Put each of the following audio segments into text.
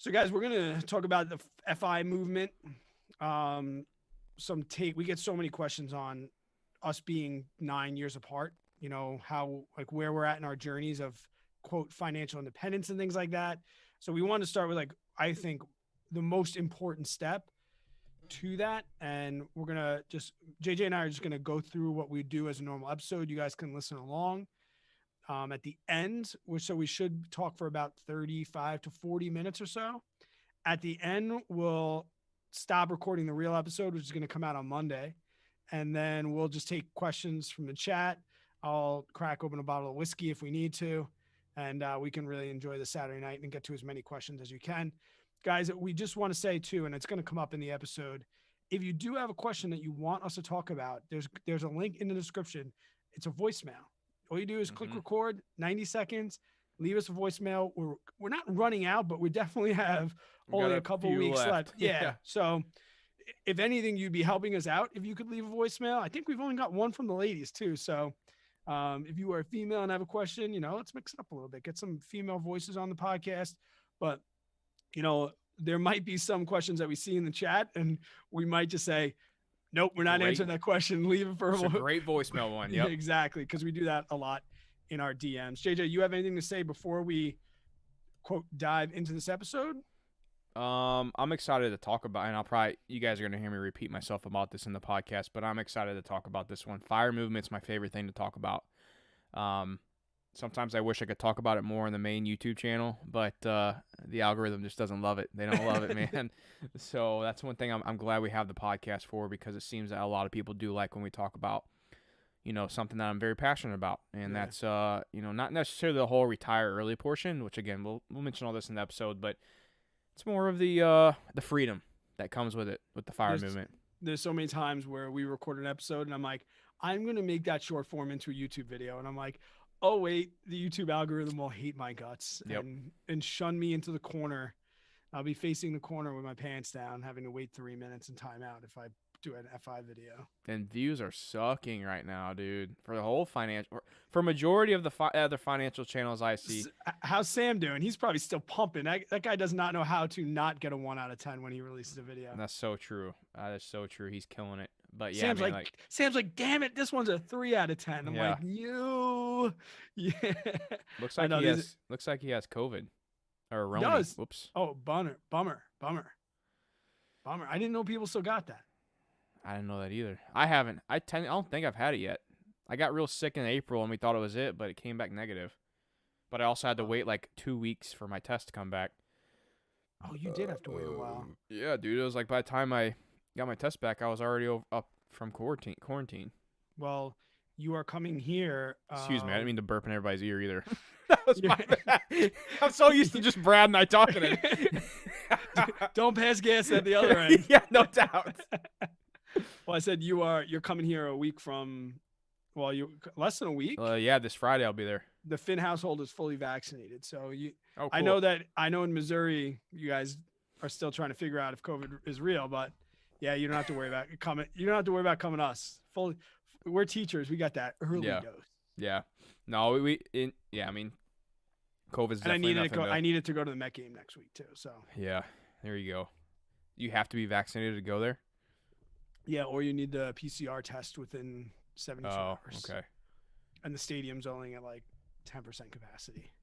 So, guys, we're going to talk about the FI movement. We get so many questions on us being 9 years apart, how, like, where we're at in our journeys of, quote, financial independence and things like that. So we want to start with, like, I think the most important step to that. And we're going to JJ and I are just going to go through what we do as a normal episode. You guys can listen along. At the end, we should talk for about 35 to 40 minutes or so. At the end, we'll stop recording the real episode, which is going to come out on Monday. And then we'll just take questions from the chat. I'll crack open a bottle of whiskey if we need to. And we can really enjoy the Saturday night and get to as many questions as you can. Guys, we just want to say too, and it's going to come up in the episode, if you do have a question that you want us to talk about, there's a link in the description. It's a voicemail. All you do is click record, 90 seconds, leave us a voicemail. We're not running out, but we definitely have only a couple weeks left. Yeah. So if anything, you'd be helping us out if you could leave a voicemail. I think we've only got one from the ladies too. So if you are a female and have a question, let's mix it up a little bit, get some female voices on the podcast. But, there might be some questions that we see in the chat and we might just say, nope, we're not answering that question. Leave it for a great voicemail one. Yep. Exactly. Because we do that a lot in our DMs. JJ, you have anything to say before we, quote, dive into this episode? I'm excited to talk about, and you guys are going to hear me repeat myself about this in the podcast, but I'm excited to talk about this one. Fire movement's my favorite thing to talk about. Sometimes I wish I could talk about it more on the main YouTube channel, but the algorithm just doesn't love it. They don't love it, man. So that's one thing I'm glad we have the podcast for, because it seems that a lot of people do like when we talk about, something that I'm very passionate about. And that's, not necessarily the whole retire early portion, which, again, we'll mention all this in the episode, but it's more of the freedom that comes with it, with the fire movement. There's so many times where we record an episode and I'm like, I'm going to make that short form into a YouTube video. And I'm like, oh, wait, the YouTube algorithm will hate my guts and shun me into the corner. I'll be facing the corner with my pants down, having to wait 3 minutes and time out if I do an FI video. And views are sucking right now, dude. For the whole for majority of the other financial channels I see. How's Sam doing? He's probably still pumping. That guy does not know how to not get a 1 out of 10 when he releases a video. And that's so true. That is so true. He's killing it. But yeah, Sam's like, damn it, this one's a 3 out of 10. I'm like, yeah. Looks like he has COVID or Rona. Does. Whoops. Oh, bummer. I didn't know people still got that. I didn't know that either. I haven't. I don't think I've had it yet. I got real sick in April and we thought it was it, but it came back negative. But I also had to wait like 2 weeks for my test to come back. Oh, you did have to wait a while. Yeah, dude. It was like by the time I got my test back, I was already up from quarantine. Well, you are coming here. Excuse me, I didn't mean to burp in everybody's ear either. That was my bad. I'm so used to just Brad and I talking it. Don't pass gas at the other end. Yeah, no doubt. Well, I said you're coming here a week from, you less than a week. Yeah, this Friday I'll be there. The Finn household is fully vaccinated, so cool. I know in Missouri you guys are still trying to figure out if COVID is real, but yeah, you don't have to worry about coming. You don't have to worry about coming us. We're teachers. We got that early dose. Yeah. No, I mean, COVID's definitely nothing. I needed to go to the Met game next week too. So yeah, there you go. You have to be vaccinated to go there. Yeah, or you need the PCR test within 72 hours. Okay. And the stadium's only at like 10% capacity.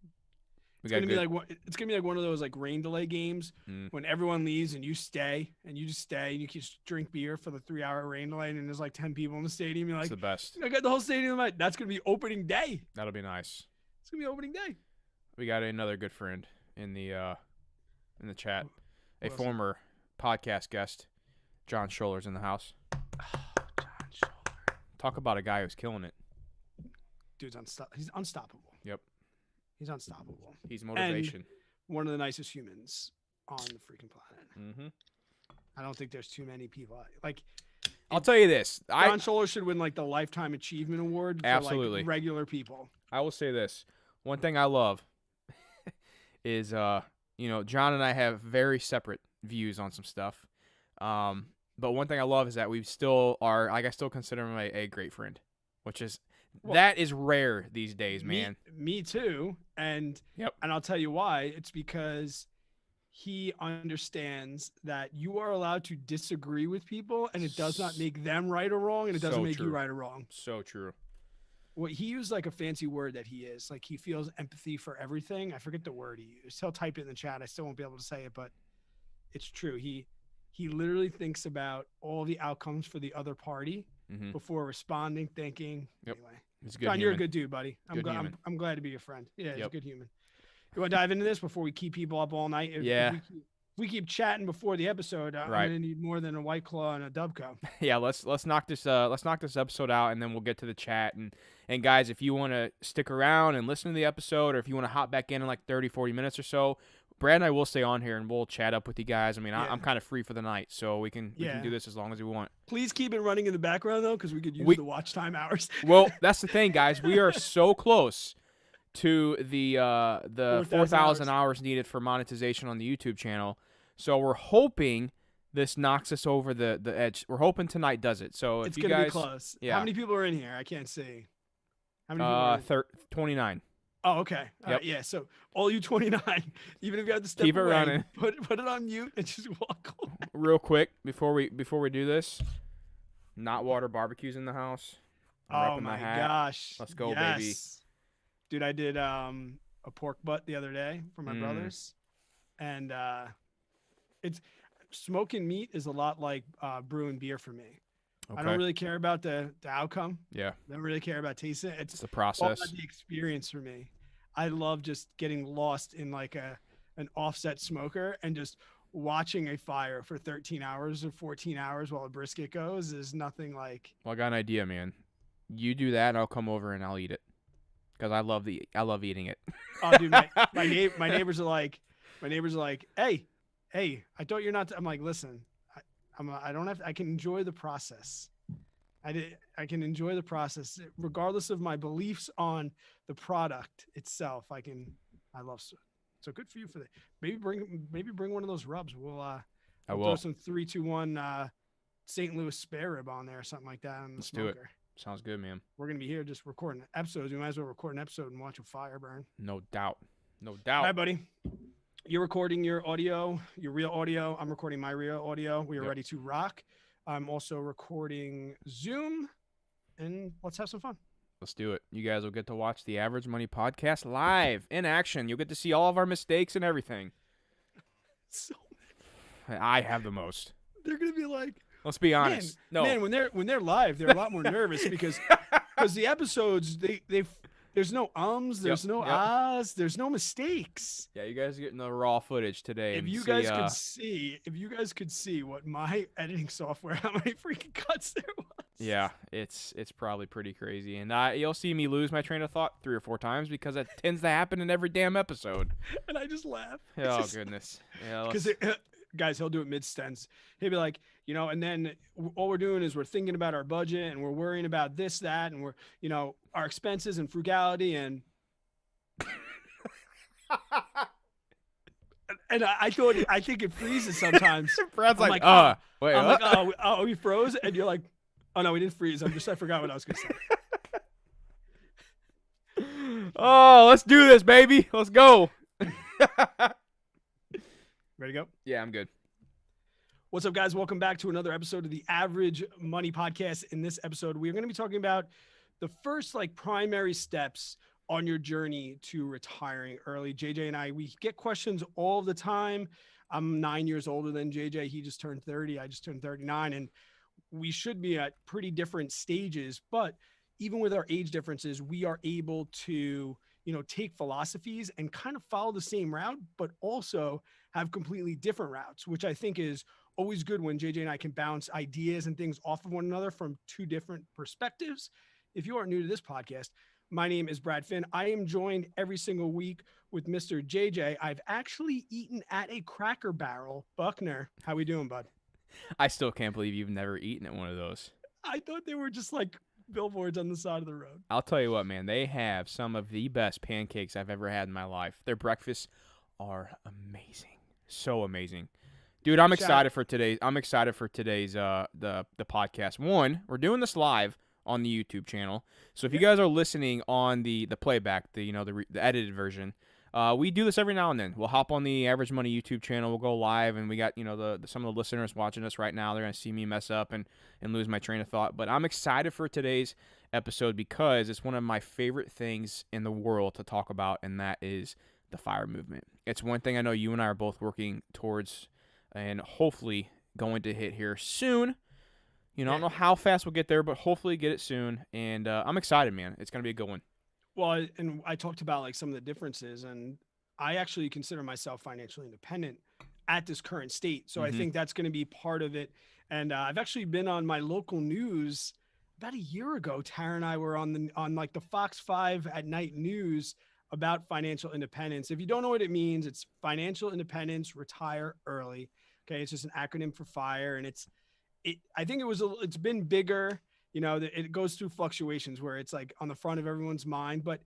It's gonna be like one of those like rain delay games when everyone leaves and you stay and you just stay and you just drink beer for the 3-hour rain delay and there's like 10 people in the stadium. You're like, it's the best. I got the whole stadium. That's gonna be opening day. That'll be nice. It's gonna be opening day. We got another good friend in the chat, a former podcast guest, John Scholler's in the house. Oh, John Scholler. Talk about a guy who's killing it. Dude's he's unstoppable. Yep. He's unstoppable. He's motivation. And one of the nicest humans on the freaking planet. Mm-hmm. I don't think there's too many people. Like, I'll tell you this. John Scholler should win like the Lifetime Achievement Award for absolutely. Like regular people. I will say this. One thing I love is, John and I have very separate views on some stuff. But one thing I love is that we still are, like, I still consider him a great friend, which is, that is rare these days, man. Me too. And I'll tell you why. It's because he understands that you are allowed to disagree with people, and it does not make them right or wrong, and it doesn't So make you true. right or wrong. So true. What he used like a fancy word that he is like he feels empathy for everything. I forget the word he used. He'll type it in the chat. I still won't be able to say it, but it's true. He literally thinks about all the outcomes for the other party Mm-hmm. before responding, thinking. Yep. Anyway, He's a good John, human. you're a good dude, buddy. Good human. I'm glad to be your friend. Yeah, he's a Yep. good human. You want to dive into this before we keep people up all night? Yeah. If we keep chatting before the episode, I'm Right. gonna need more than a White Claw and a Dubco. Yeah, let's knock this episode out, and then we'll get to the chat. And guys, if you want to stick around and listen to the episode, or if you want to hop back in like 30, 40 minutes or so, Brad and I will stay on here and we'll chat up with you guys. I mean, Yeah. I'm kind of free for the night, so we can Yeah. do this as long as we want. Please keep it running in the background though, because we could use the watch time hours. Well, that's the thing, guys. We are so close to the 4,000 hours needed for monetization on the YouTube channel. So we're hoping this knocks us over the edge. We're hoping tonight does it. So It's if you gonna guys, be close. Yeah. How many people are in here? I can't see. How many people are in? 29. Oh, okay. Yep. Yeah. So all you 29, even if you have to step Keep it away, running. put it on mute and just walk away. Real quick before we do this, Not Water Barbecue's in the house. I'm Oh repping my the hat. gosh. Let's go, yes. baby. Dude, I did a pork butt the other day for my brothers. And it's smoking meat is a lot like brewing beer for me. Okay. I don't really care about the outcome. Yeah. I don't really care about tasting it. It's the all process. about the experience for me. I love just getting lost in like an offset smoker and just watching a fire for 13 hours or 14 hours while a brisket goes. There's nothing like. Well, I got an idea, man. You do that, and I'll come over and I'll eat it, because I love eating it. Oh, dude, my neighbors are like, hey, I thought you're not. I'm like, listen, I don't have. I can enjoy the process. I can enjoy the process regardless of my beliefs on the product itself. I love it. So good for you for that. Maybe bring one of those rubs. We'll throw some 3-2-1 St. Louis spare rib on there or something like that on the Let's smoker. do it. Sounds good, man. We're gonna be here just recording episodes. We might as well record an episode and watch a fire burn. No doubt. No All doubt. right, buddy. You're recording your audio, your real audio. I'm recording my real audio. We are ready to rock. I'm also recording Zoom, and let's have some fun. Let's do it. You guys will get to watch the Average Money Podcast live in action. You'll get to see all of our mistakes and everything. So I have the most. they're gonna be like, let's be honest. Man, when they're live, they're a lot more nervous because the episodes there's no there's no ahs, there's no mistakes. Yeah, you guys are getting the raw footage today. If you guys could see what my editing software, how many freaking cuts there was. Yeah, it's probably pretty crazy, and you'll see me lose my train of thought 3 or 4 times because that tends to happen in every damn episode. And I just laugh. Oh goodness. Yeah. Because guys, he'll do it mid-sentence. He'll be like, and then all we're doing is we're thinking about our budget and we're worrying about this, that, and we're, our expenses and frugality and and I think it freezes sometimes. Brad's like, wait, I'm like, oh, we froze, and you're like, oh no, we didn't freeze. I forgot what I was gonna say. Oh, let's do this, baby. Let's go. Ready to go? Yeah, I'm good. What's up, guys? Welcome back to another episode of the Average Money Podcast. In this episode, we're going to be talking about the first primary steps on your journey to retiring early. JJ and I, we get questions all the time. I'm 9 years older than JJ. He just turned 30. I just turned 39. And we should be at pretty different stages. But even with our age differences, we are able to, take philosophies and kind of follow the same route, but also have completely different routes, which I think is always good when JJ and I can bounce ideas and things off of one another from 2 different perspectives. If you are new to this podcast, my name is Brad Finn. I am joined every single week with Mr. JJ. I've actually eaten at a Cracker Barrel. Buckner, how we doing, bud? I still can't believe you've never eaten at one of those. I thought they were just like billboards on the side of the road. I'll tell you what, man. They have some of the best pancakes I've ever had in my life. Their breakfasts are amazing. So amazing. Dude, I'm excited for today's the podcast. One, we're doing this live on the YouTube channel. So if you guys are listening on the playback, the edited version, We do this every now and then. We'll hop on the Average Money YouTube channel. We'll go live, and we got some of the listeners watching us right now. They're gonna see me mess up and lose my train of thought. But I'm excited for today's episode because it's one of my favorite things in the world to talk about, and that is the FIRE movement. It's one thing I know you and I are both working towards, and hopefully going to hit here soon. I don't know how fast we'll get there, but hopefully get it soon. And I'm excited, man. It's gonna be a good one. Well, and I talked about like some of the differences, and I actually consider myself financially independent at this current state. So I Mm-hmm. think that's going to be part of it. And I've actually been on my local news about a year ago. Tara and I were on like the Fox 5 at night news about financial independence. If you don't know what it means, it's financial independence, retire early. Okay, it's just an acronym for FIRE, and I think it's been bigger. It goes through fluctuations where it's like on the front of everyone's mind, but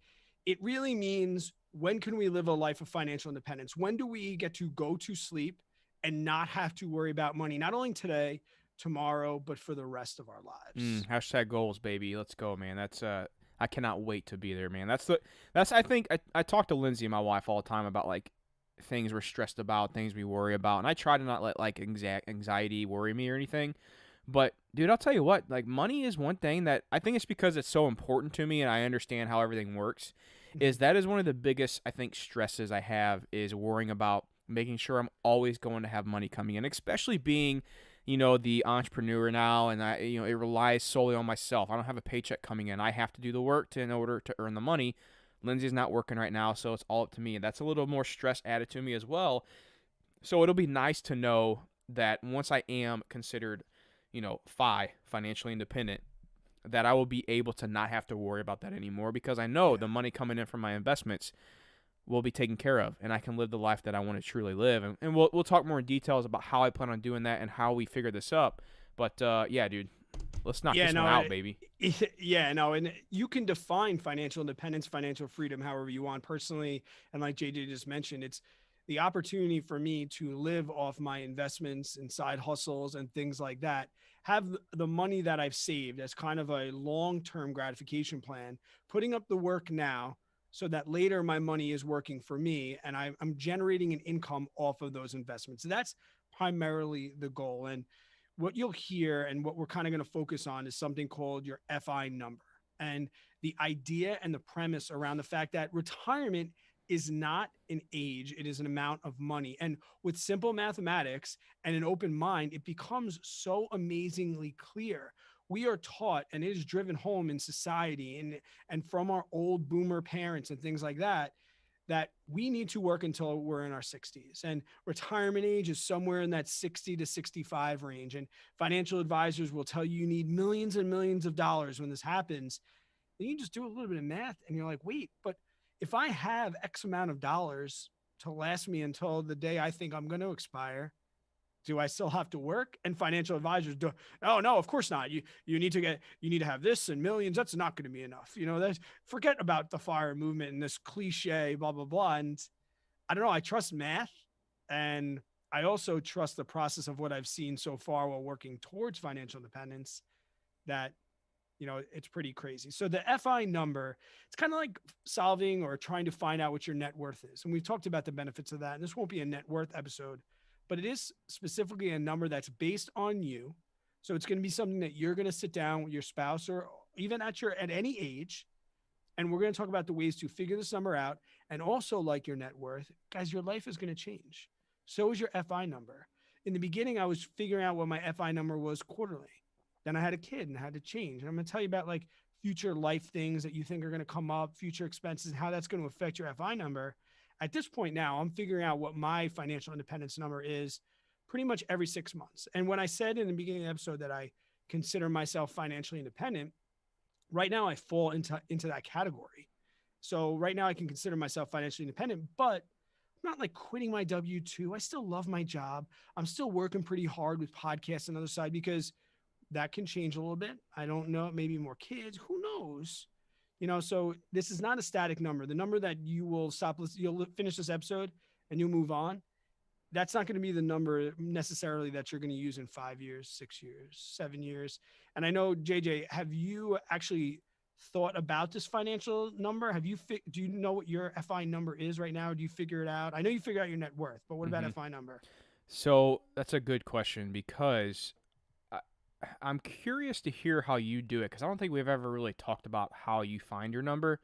it really means, when can we live a life of financial independence? When do we get to go to sleep and not have to worry about money, not only today, tomorrow, but for the rest of our lives? Hashtag goals, baby. Let's go, man. That's I cannot wait to be there, man. That's I think I talk to Lindsay, my wife, all the time about like things we're stressed about, things we worry about, and I try to not let like anxiety worry me or anything. But dude, I'll tell you what, like money is one thing that I think it's because it's so important to me and I understand how everything works. Is that is one of the biggest I think stresses I have is worrying about making sure I'm always going to have money coming in, especially being the entrepreneur now, and it relies solely on myself. I don't have a paycheck coming in. I have to do the work in order to earn the money. Lindsay's not working right now, so it's all up to me. That's a little more stress added to me as well. So it'll be nice to know that once I am considered, financially independent, that I will be able to not have to worry about that anymore because I know the money coming in from my investments will be taken care of, and I can live the life that I want to truly live. And we'll talk more in details about how I plan on doing that and how we figure this up. But yeah, dude, let's knock this one out, baby. Yeah, no, and you can define financial independence, financial freedom, however you want. Personally, and like JJ just mentioned, it's the opportunity for me to live off my investments and side hustles and things like that. Have the money that I've saved as kind of a long-term gratification plan, putting up the work now so that later my money is working for me and I'm generating an income off of those investments. So that's primarily the goal. And what you'll hear and what we're kind of going to focus on is something called your FI number. And the idea and the premise around the fact that retirement is not an age, it is an amount of money. And with simple mathematics and an open mind, it becomes so amazingly clear. We are taught, and it is driven home in society and from our old boomer parents and things like that, that we need to work until we're in our 60s, and retirement age is somewhere in that 60 to 65 range. And financial advisors will tell you need millions and millions of dollars when this happens. Then you just do a little bit of math and you're like, wait, but if I have X amount of dollars to last me until the day I think I'm going to expire, do I still have to work? And financial advisors do. Oh no, of course not. You need to have this and millions. That's not going to be enough. That's, forget about the FIRE movement and this cliche, blah blah blah. And I don't know. I trust math, and I also trust the process of what I've seen so far while working towards financial independence. That it's pretty crazy. So the FI number, it's kind of like solving or trying to find out what your net worth is. And we've talked about the benefits of that. And this won't be a net worth episode, but it is specifically a number that's based on you. So it's going to be something that you're going to sit down with your spouse or even at any age. And we're going to talk about the ways to figure this number out. And also, like your net worth, guys, your life is going to change. So is your FI number. In the beginning, I was figuring out what my FI number was quarterly. Then I had a kid and I had to change. And I'm going to tell you about like future life things that you think are going to come up, future expenses, and how that's going to affect your FI number. At this point now, I'm figuring out what my financial independence number is pretty much every 6 months. And when I said in the beginning of the episode that I consider myself financially independent, right now I fall into that category. So right now I can consider myself financially independent, but I'm not like quitting my W-2. I still love my job. I'm still working pretty hard with podcasts on the other side because that can change a little bit. I don't know. Maybe more kids. Who knows? So this is not a static number. The number that you will stop, you'll finish this episode and you'll move on. That's not going to be the number necessarily that you're going to use in 5 years, 6 years, 7 years. And I know, JJ, have you actually thought about this financial number? Do you know what your FI number is right now? Or do you figure it out? I know you figure out your net worth, but what about Hmm. FI number? So that's a good question because I, I'm curious to hear how you do it because I don't think we've ever really talked about how you find your number.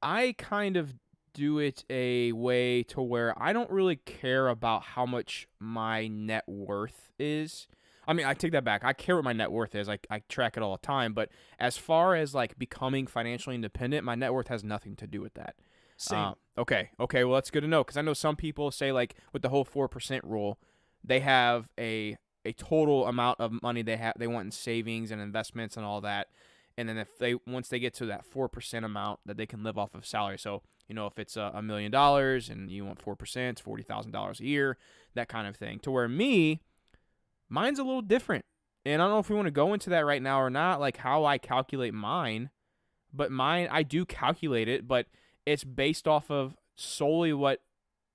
I kind of do it a way to where I don't really care about how much my net worth is. I mean, I take that back. I care what my net worth is. I track it all the time. But as far as like becoming financially independent, my net worth has nothing to do with that. Same. Okay. Well, that's good to know because I know some people say like with the whole 4% rule, they have a total amount of money they want in savings and investments and all that, and then if they once they get to that 4% amount that they can live off of salary. So if it's $1 million and you want 4%, $40,000 a year, that kind of thing. To where mine's a little different, and I don't know if we want to go into that right now or not, like how I calculate mine. But mine, I do calculate it, but it's based off of solely what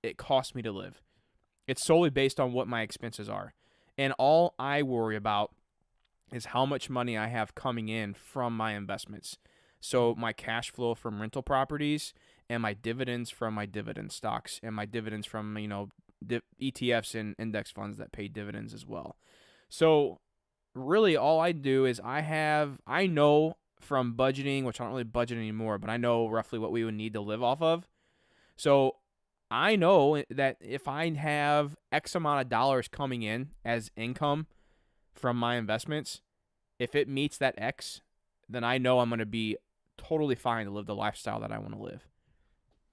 it costs me to live. It's solely based on what my expenses are. And all I worry about is how much money I have coming in from my investments. So my cash flow from rental properties and my dividends from my dividend stocks and my dividends from, ETFs and index funds that pay dividends as well. So really all I do is I know from budgeting, which I don't really budget anymore, but I know roughly what we would need to live off of. So I know that if I have X amount of dollars coming in as income from my investments, if it meets that X, then I know I'm going to be totally fine to live the lifestyle that I want to live.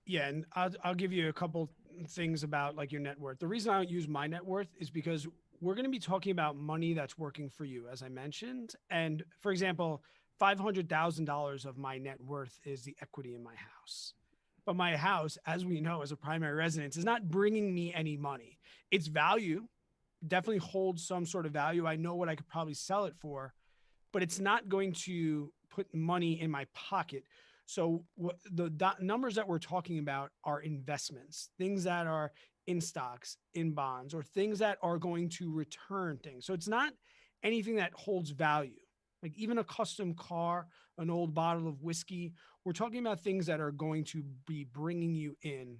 Yeah, and I'll give you a couple things about like your net worth. The reason I don't use my net worth is because we're going to be talking about money that's working for you, as I mentioned. And for example, $500,000 of my net worth is the equity in my house. But my house, as we know, as a primary residence, is not bringing me any money. Its value definitely holds some sort of value. I know what I could probably sell it for, but it's not going to put money in my pocket. So the numbers that we're talking about are investments, things that are in stocks, in bonds, or things that are going to return things. So it's not anything that holds value. Like even a custom car, an old bottle of whiskey, we're talking about things that are going to be bringing you in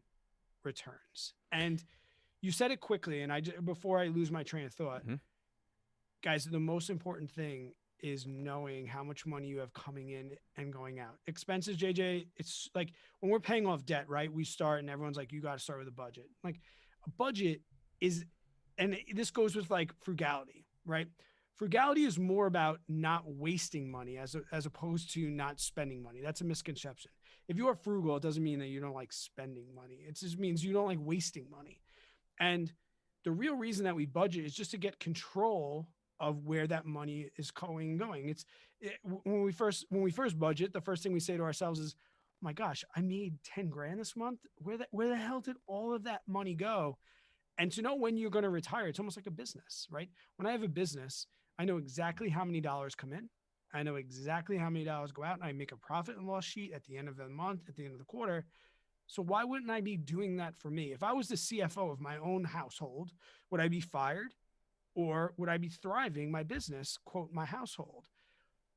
returns. And you said it quickly, and before I lose my train of thought, Mm-hmm. guys, the most important thing is knowing how much money you have coming in and going out. Expenses, JJ, it's like when we're paying off debt, right? We start and everyone's like, you got to start with a budget. Like a budget is, and this goes with like frugality, right? Frugality is more about not wasting money as opposed to not spending money. That's a misconception. If you are frugal, it doesn't mean that you don't like spending money. It just means you don't like wasting money. And the real reason that we budget is just to get control of where that money is going. When we first budget, the first thing we say to ourselves is, oh "My gosh, I made 10 grand this month. Where the hell did all of that money go?" And to know when you're going to retire, it's almost like a business, right? When I have a business, I know exactly how many dollars come in. I know exactly how many dollars go out, and I make a profit and loss sheet at the end of the month, at the end of the quarter. So why wouldn't I be doing that for me? If I was the CFO of my own household, would I be fired or would I be thriving my business, quote, my household?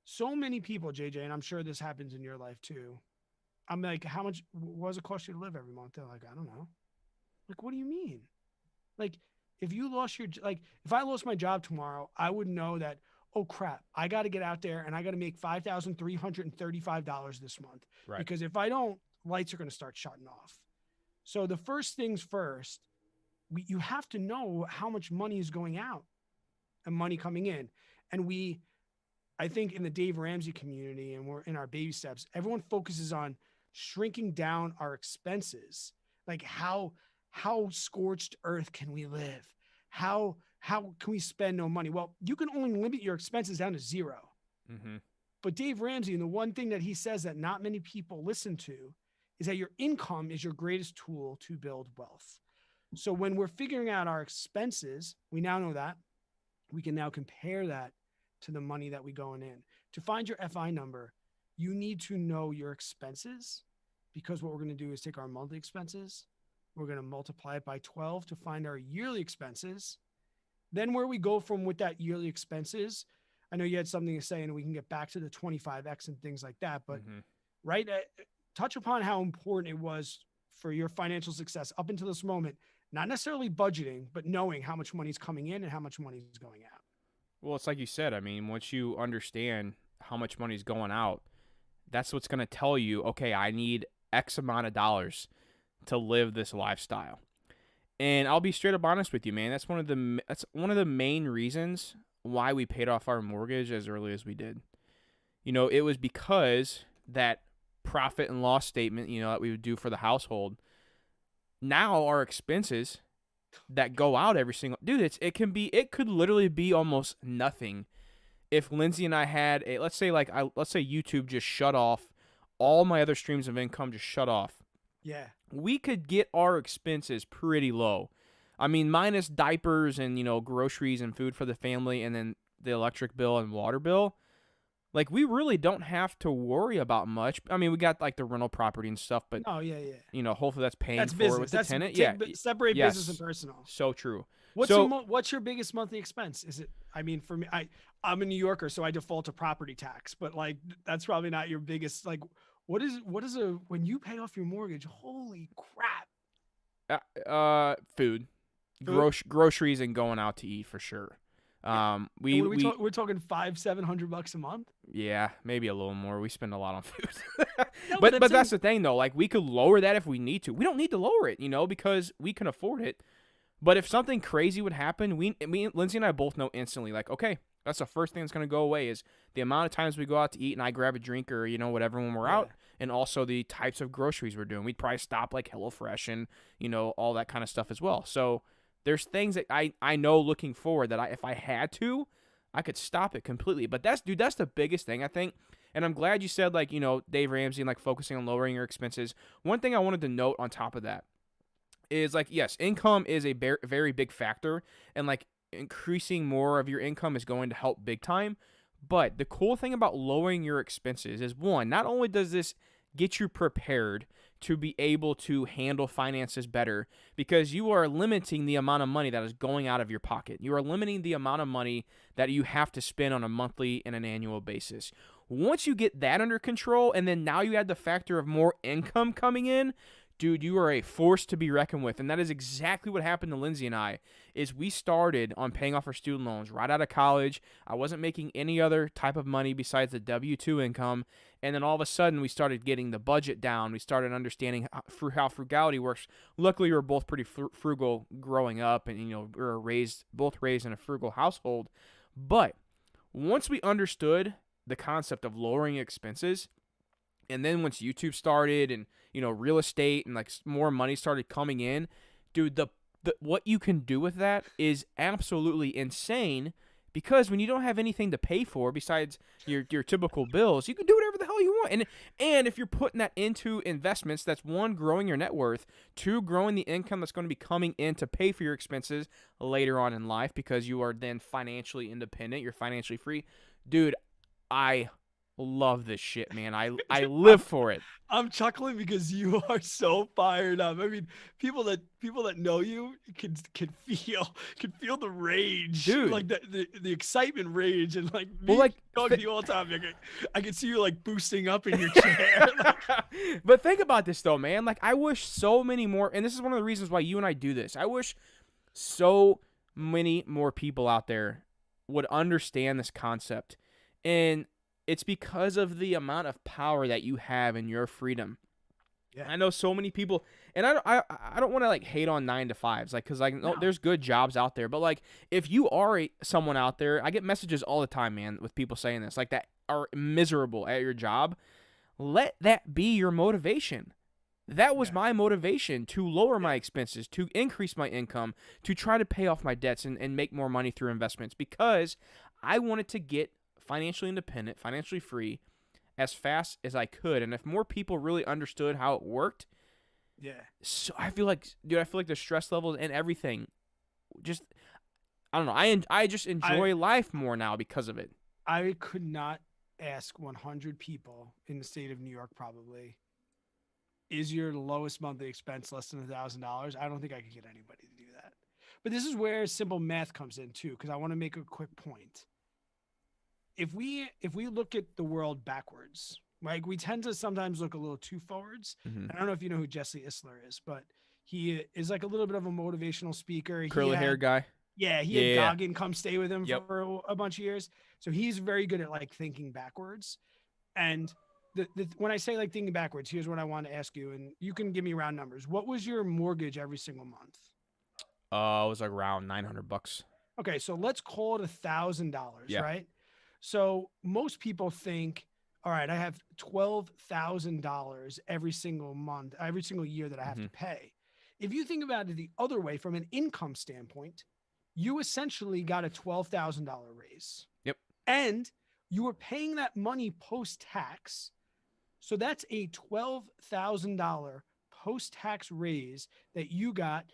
So many people, JJ, and I'm sure this happens in your life too. I'm like, how much was it cost you to live every month? They're like, I don't know. Like, what do you mean? Like, if you lost if I lost my job tomorrow, I would know that, oh crap, I got to get out there and I got to make $5,335 this month. Right. Because if I don't, lights are going to start shutting off. So the first things first, you have to know how much money is going out and money coming in. And I think in the Dave Ramsey community and we're in our baby steps, everyone focuses on shrinking down our expenses. Like how scorched earth can we live? How can we spend no money? Well, you can only limit your expenses down to zero. Mm-hmm. But Dave Ramsey, and the one thing that he says that not many people listen to is that your income is your greatest tool to build wealth. So when we're figuring out our expenses, we now know that. We can now compare that to the money that we going in. To find your FI number, you need to know your expenses because what we're going to do is take our monthly expenses, we're going to multiply it by 12 to find our yearly expenses. Then where we go from with that yearly expenses, I know you had something to say, and we can get back to the 25x and things like that. But Mm-hmm. right, touch upon how important it was for your financial success up until this moment. Not necessarily budgeting, but knowing how much money's coming in and how much money's going out. Well, it's like you said. I mean, once you understand how much money's going out, that's what's going to tell you, okay, I need X amount of dollars to live this lifestyle. And I'll be straight up honest with you, man. That's one of the main reasons why we paid off our mortgage as early as we did. It was because that profit and loss statement, that we would do for the household. Now our expenses that go out every single dude, it could literally be almost nothing if Lindsay and I had let's say YouTube just shut off, all my other streams of income just shut off. Yeah. We could get our expenses pretty low. I mean, minus diapers and, groceries and food for the family and then the electric bill and water bill. Like, we really don't have to worry about much. I mean, we got, like, the rental property and stuff, but, Oh, yeah. Hopefully that's paying That's for business. it with the That's tenant. separate Yes. business and personal. So true. What's your biggest monthly expense? Is it? I mean, for me, I'm a New Yorker, so I default to property tax. But like, that's probably not your biggest. Like, what is when you pay off your mortgage? Holy crap! Food, groceries, and going out to eat for sure. We're talking $500-700 a month. Yeah, maybe a little more. We spend a lot on food. No, but that's the thing though. Like, we could lower that if we need to. We don't need to lower it, because we can afford it. But if something crazy would happen, Lindsay and I both know instantly, like, okay, that's the first thing that's going to go away is the amount of times we go out to eat and I grab a drink or, whatever when we're out, and also the types of groceries we're doing. We'd probably stop like HelloFresh and, all that kind of stuff as well. So there's things that I know looking forward that if I had to, I could stop it completely. But that's the biggest thing, I think. And I'm glad you said, like, Dave Ramsey and like focusing on lowering your expenses. One thing I wanted to note on top of that is, like, yes, income is a very big factor, and like increasing more of your income is going to help big time. But the cool thing about lowering your expenses is, one, not only does this get you prepared to be able to handle finances better, because you are limiting the amount of money that is going out of your pocket. You are limiting the amount of money that you have to spend on a monthly and an annual basis. Once you get that under control, and then now you add the factor of more income coming in, dude, you are a force to be reckoned with. And that is exactly what happened to Lindsay and I, is we started on paying off our student loans right out of college. I wasn't making any other type of money besides the W-2 income. And then all of a sudden we started getting the budget down. We started understanding how frugality works. Luckily, we were both pretty frugal growing up, and, we were both raised in a frugal household. But once we understood the concept of lowering expenses, and then once YouTube started and, real estate and like more money started coming in, dude, the what you can do with that is absolutely insane, because when you don't have anything to pay for besides your typical bills, you can do whatever the hell you want. And if you're putting that into investments, that's one, growing your net worth, two, growing the income that's going to be coming in to pay for your expenses later on in life, because you are then financially independent, you're financially free. Dude, I love this shit, man. I live for it. I'm chuckling because you are so fired up. I mean, people that know you can feel the rage, dude, like the excitement, rage, and like me, well, like, talking to you all the time. I can see you like boosting up in your chair. But think about this though, man. Like, I wish so many more, and this is one of the reasons why you and I do this. I wish so many more people out there would understand this concept, and it's because of the amount of power that you have in your freedom. Yeah. I know so many people, and I don't want to like hate on 9-to-5s, like, because like no. There's good jobs out there, but like if you are someone out there, I get messages all the time, man, with people saying this, like, that are miserable at your job. Let that be your motivation. That was my motivation, to lower my expenses, to increase my income, to try to pay off my debts and make more money through investments, because I wanted to get financially independent, financially free as fast as I could. And if more people really understood how it worked, so I feel like the stress levels and everything, just, I don't know, I just enjoy life more now because of it. I could not ask 100 people in the state of New York, probably, is your lowest monthly expense less than $1,000? I don't think I could get anybody to do that. But this is where simple math comes in too, because I want to make a quick point. if we look at the world backwards, like we tend to sometimes look a little too forwards. Mm-hmm. And I don't know if you know who Jesse Isler is, but he is like a little bit of a motivational speaker. He Curly hair had guy. Yeah, he had Yeah. Goggin come stay with him Yep. for a bunch of years. So he's very good at like thinking backwards. And when I say like thinking backwards, here's what I want to ask you, and you can give me round numbers. What was your mortgage every single month? It was like around $900. Okay, so let's call it $1,000, Yeah. right? So most people think, all right, I have $12,000 every single month, every single year that I have Mm-hmm. to pay. If you think about it the other way, from an income standpoint, you essentially got a $12,000 raise. Yep. And you were paying that money post tax. So that's a $12,000 post tax raise that you got.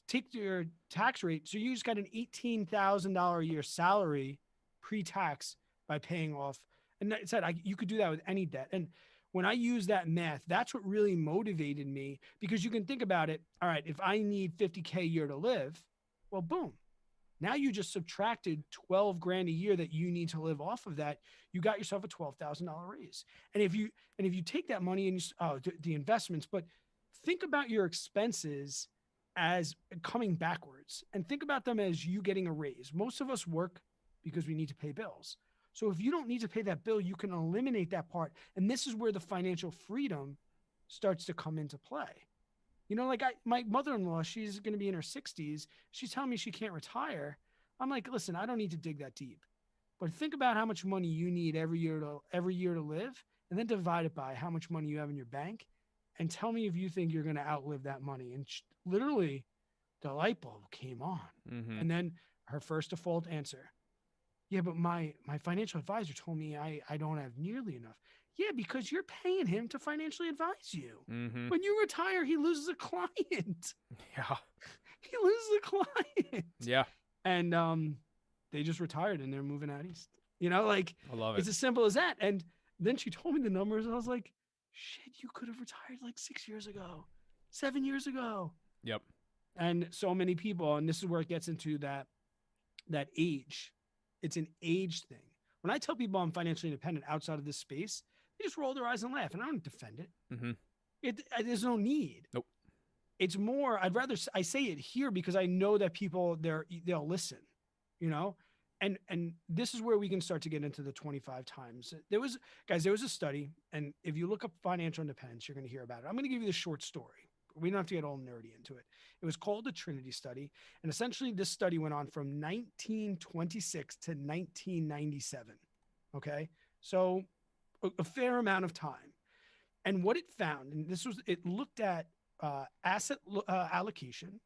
Take your tax rate. So you just got an $18,000 a year salary pre-tax by paying off. And that said, you could do that with any debt. And when I use that math, that's what really motivated me, because you can think about it. All right, if I need 50K a year to live, well, boom. Now you just subtracted 12 grand a year that you need to live off of that. You got yourself a $12,000 raise. And if you take that money and the investments, but think about your expenses as coming backwards, and think about them as you getting a raise. Most of us work because we need to pay bills. So if you don't need to pay that bill, you can eliminate that part. And this is where the financial freedom starts to come into play. You know, like my mother-in-law, she's going to be in her 60s. She's telling me she can't retire. I'm like, listen, I don't need to dig that deep. But think about how much money you need every year to live, and then divide it by how much money you have in your bank, and tell me if you think you're going to outlive that money. And literally, the light bulb came on. Mm-hmm. And then her first default answer, yeah, but my financial advisor told me I don't have nearly enough. Yeah, because you're paying him to financially advise you. Mm-hmm. When you retire, he loses a client. Yeah. He loses a client. Yeah. And they just retired and they're moving out east. You know, like, I love it's it. as simple as that. And then she told me the numbers, and I was like, shit, you could have retired like 6 years ago, 7 years ago. Yep. And so many people, and this is where it gets into that age. It's an age thing. When I tell people I'm financially independent outside of this space, they just roll their eyes and laugh, and I don't defend it. Mm-hmm. There's no need. Nope. It's more, I say it here because I know that people they'll listen, you know, and this is where we can start to get into the 25 times. There was a study, and if you look up financial independence, you're going to hear about it. I'm going to give you the short story. We don't have to get all nerdy into it. It was called the Trinity Study, and essentially this study went on from 1926 to 1997. Okay, so a fair amount of time. And what it found, and it looked at asset allocation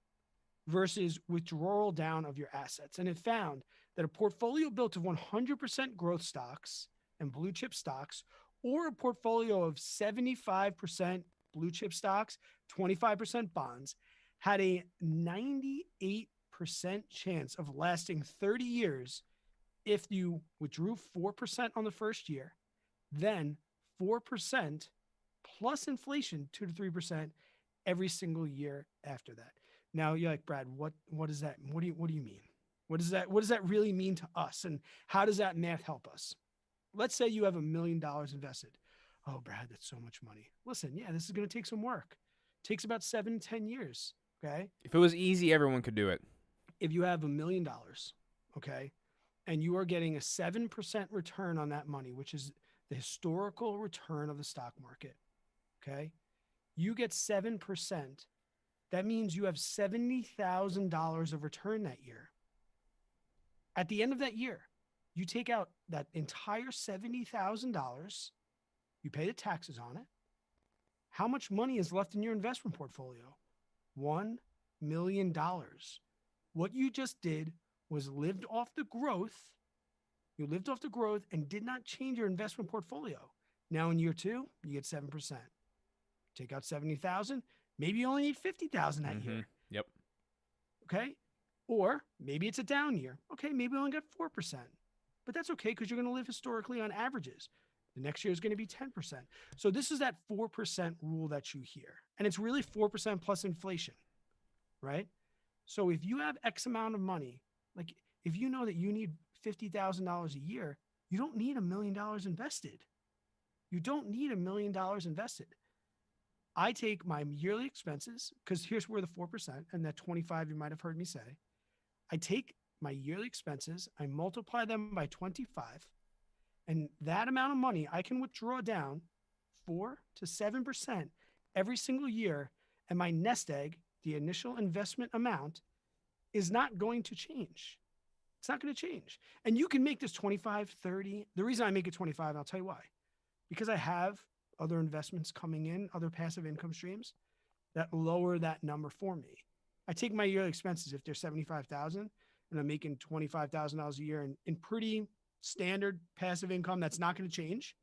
versus withdrawal down of your assets. And it found that a portfolio built of 100% growth stocks and blue chip stocks, or a portfolio of 75% blue chip stocks, 25% bonds, had a 98% chance of lasting 30 years if you withdrew 4% on the first year, then 4% plus inflation, 2 to 3% every single year after that. Now you're like, Brad, what is that? What do you mean? What does that really mean to us? And how does that math help us? Let's say you have $1 million invested. Oh, Brad, that's so much money. Listen, yeah, this is going to take some work. It takes about 7 to 10 years. Okay. If it was easy, everyone could do it. If you have $1 million, okay, and you are getting a 7% return on that money, which is the historical return of the stock market, okay, you get 7%. That means you have $70,000 of return that year. At the end of that year, you take out that entire $70,000, you pay the taxes on it. How much money is left in your investment portfolio? $1 million. What you just did was lived off the growth. You lived off the growth and did not change your investment portfolio. Now in year 2, you get 7%. Take out 70,000. Maybe you only need 50,000 that year. Yep. Okay. Or maybe it's a down year. Okay. Maybe you only got 4%, but that's okay, because you're going to live historically on averages. The next year is going to be 10%. So this is that 4% rule that you hear. And it's really 4% plus inflation, right? So if you have X amount of money, like if you know that you need $50,000 a year, You don't need $1 million invested. You don't need $1 million invested. I take my yearly expenses, because here's where the 4% and that 25 you might have heard me say. I take my yearly expenses, I multiply them by 25, and that amount of money I can withdraw down 4 to 7% every single year. And my nest egg, the initial investment amount, is not going to change. It's not going to change. And you can make this 25, 30. The reason I make it 25, I'll tell you why. Because I have other investments coming in, other passive income streams that lower that number for me. I take my yearly expenses, if they're 75,000 and I'm making $25,000 a year in pretty standard passive income that's not going to change.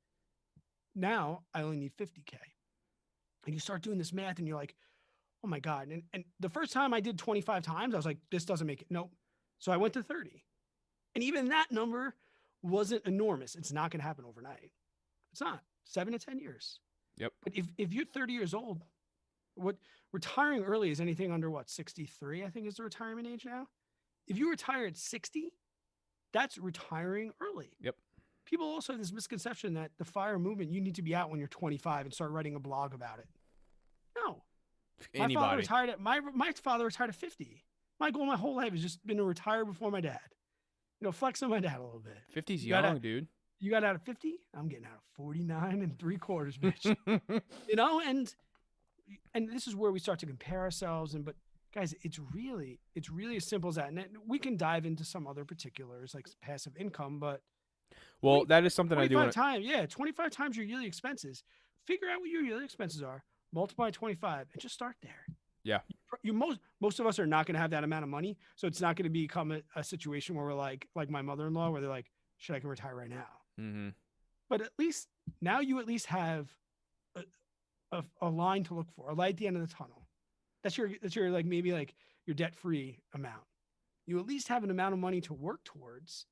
Now I only need 50K. And you start doing this math and you're like, oh my God. And the first time I did 25 times, I was like, this doesn't make it. Nope. So I went to 30. And even that number wasn't enormous. It's not going to happen overnight. It's not. 7 to 10 years. Yep. But if you're 30 years old, what retiring early is anything under 63, I think is the retirement age now. If you retire at 60, that's retiring early. Yep. People also have this misconception that the FIRE movement, you need to be out when you're 25 and start writing a blog about it. No. My father retired at 50. My goal my whole life has just been to retire before my dad. Flex on my dad a little bit. 50's young, dude. You got out at 50? I'm getting out at 49 3/4, bitch. And this is where we start to compare ourselves. But guys, it's really as simple as that. And we can dive into some other particulars like passive income, but that is something I do. 25 times your yearly expenses. Figure out what your yearly expenses are, multiply 25, and just start there. Yeah. Most of us are not going to have that amount of money, so it's not going to become a situation where we're like my mother-in-law, where they're like, "Should I can retire right now?" Mm-hmm. But at least now you at least have a line to look for, a light at the end of the tunnel. That's your like maybe like your debt-free amount. You at least have an amount of money to work towards,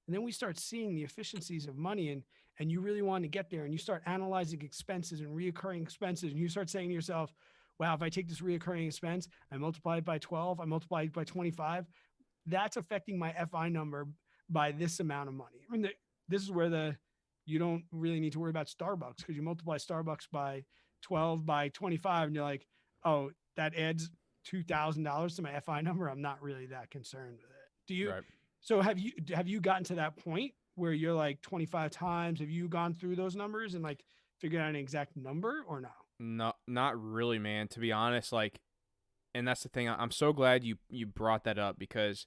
and then we start seeing the efficiencies of money, and you really want to get there, and you start analyzing expenses and reoccurring expenses, and you start saying to yourself, wow, if I take this reoccurring expense, I multiply it by 12, I multiply it by 25, that's affecting my FI number by this amount of money. I mean, this is where you don't really need to worry about Starbucks, because you multiply Starbucks by 12 by 25, and you're like, oh, that adds $2,000 to my FI number. I'm not really that concerned with it. Do you? Right. So have you gotten to that point where you're like 25 times? Have you gone through those numbers and like figured out an exact number or no? No, not really, man. To be honest, and that's the thing. I'm so glad you brought that up, because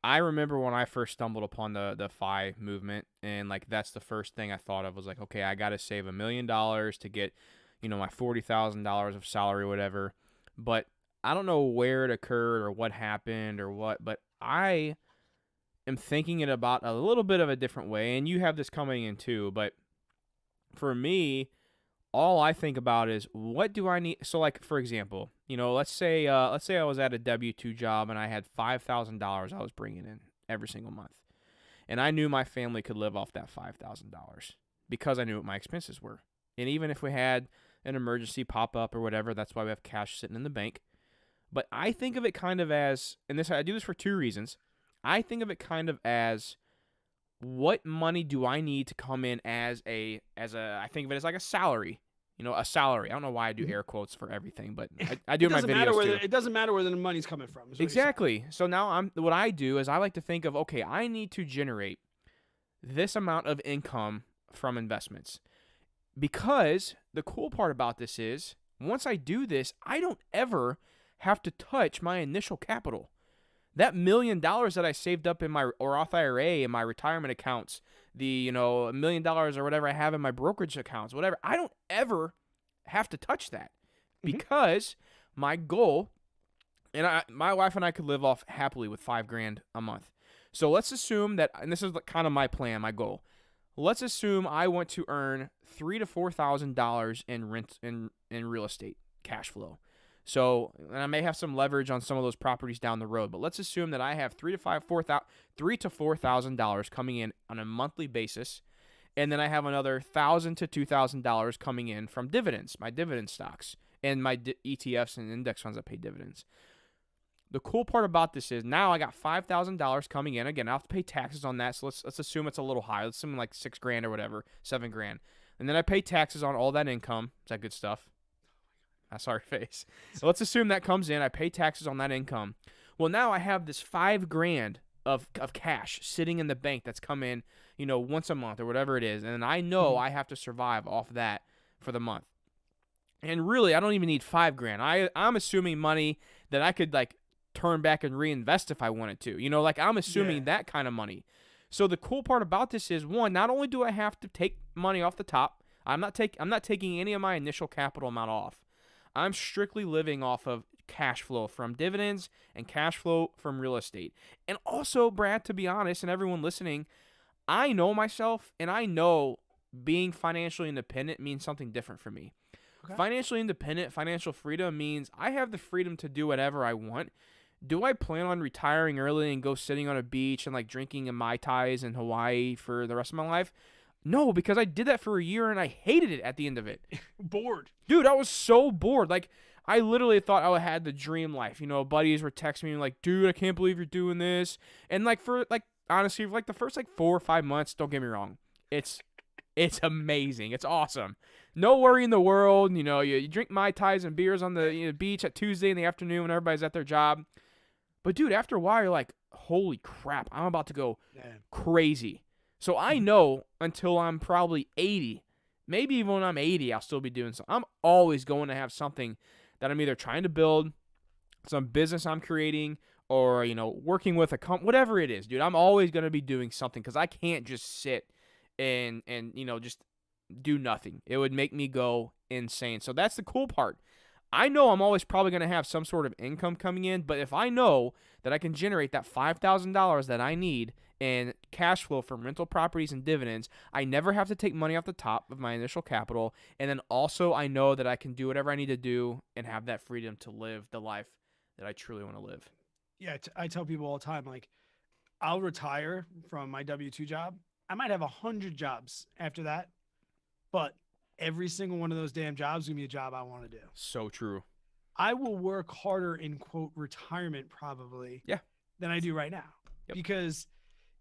I remember when I first stumbled upon the FI movement, and that's the first thing I thought of was like, okay, I got to save $1 million to get, my $40,000 of salary or whatever. But I don't know where it occurred or what happened or what, but I am thinking it about a little bit of a different way, and you have this coming in too. But for me, all I think about is, what do I need? So, for example, let's say I was at a W-2 job and I had $5,000 I was bringing in every single month, and I knew my family could live off that $5,000 because I knew what my expenses were. And even if we had an emergency pop up or whatever, that's why we have cash sitting in the bank. But I think of it kind of as, and I do this for two reasons. I think of it kind of as, what money do I need to come in as I think of it as like a salary, a salary. I don't know why I do air quotes for everything, but I do in my videos too. It doesn't matter where the money's coming from. Exactly. So now what I do is I like to think of, okay, I need to generate this amount of income from investments, because the cool part about this is, once I do this, I don't ever have to touch my initial capital. That $1 million that I saved up in my Roth IRA and my retirement accounts, the $1 million or whatever I have in my brokerage accounts, whatever, I don't ever have to touch that, because my goal, and my wife and I could live off happily with $5,000 a month. So let's assume that, and this is kind of my plan, my goal. Let's assume I want to earn $3,000 to $4,000 in rent in real estate cash flow. So, and I may have some leverage on some of those properties down the road, but let's assume that I have $3,000 to $4,000 coming in on a monthly basis, and then I have another $1,000 to $2,000 coming in from dividends, my dividend stocks, and my ETFs and index funds that pay dividends. The cool part about this is now I got $5,000 coming in. Again, I have to pay taxes on that, so let's assume it's a little high. Let's assume like $6,000 or whatever, $7,000, and then I pay taxes on all that income. Is that good stuff? I saw your face. Let's assume that comes in. I pay taxes on that income. Well, now I have this $5,000 of cash sitting in the bank that's come in, once a month or whatever it is, and I know I have to survive off that for the month. And really, I don't even need $5,000. I'm assuming money that I could like turn back and reinvest if I wanted to. I'm assuming that kind of money. So the cool part about this is, one, not only do I have to take money off the top, I'm not taking any of my initial capital amount off. I'm strictly living off of cash flow from dividends and cash flow from real estate. And also, Brad, to be honest, and everyone listening, I know myself, and I know being financially independent means something different for me. Okay. Financially independent, financial freedom means I have the freedom to do whatever I want. Do I plan on retiring early and go sitting on a beach and like drinking a Mai Tais in Hawaii for the rest of my life? No, because I did that for a year and I hated it at the end of it. Bored. Dude, I was so bored. Like, I literally thought I had the dream life. Buddies were texting me like, dude, I can't believe you're doing this. And honestly, for the first 4 or 5 months, don't get me wrong, it's amazing. It's awesome. No worry in the world. You drink Mai Tais and beers on the beach at Tuesday in the afternoon when everybody's at their job. But dude, after a while, you're like, holy crap, I'm about to go crazy. So I know until I'm probably 80, maybe even when I'm 80, I'll still be doing something. I'm always going to have something that I'm either trying to build, some business I'm creating, or, working with a company, whatever it is, dude. I'm always going to be doing something because I can't just sit and just do nothing. It would make me go insane. So that's the cool part. I know I'm always probably going to have some sort of income coming in, but if I know that I can generate that $5,000 that I need in cash flow from rental properties and dividends, I never have to take money off the top of my initial capital, and then also I know that I can do whatever I need to do and have that freedom to live the life that I truly want to live. Yeah, I tell people all the time, like, I'll retire from my W-2 job. I might have 100 jobs after that, but every single one of those damn jobs is going to be a job I want to do. So true. I will work harder in, quote, retirement probably than I do right now. Yep. Because,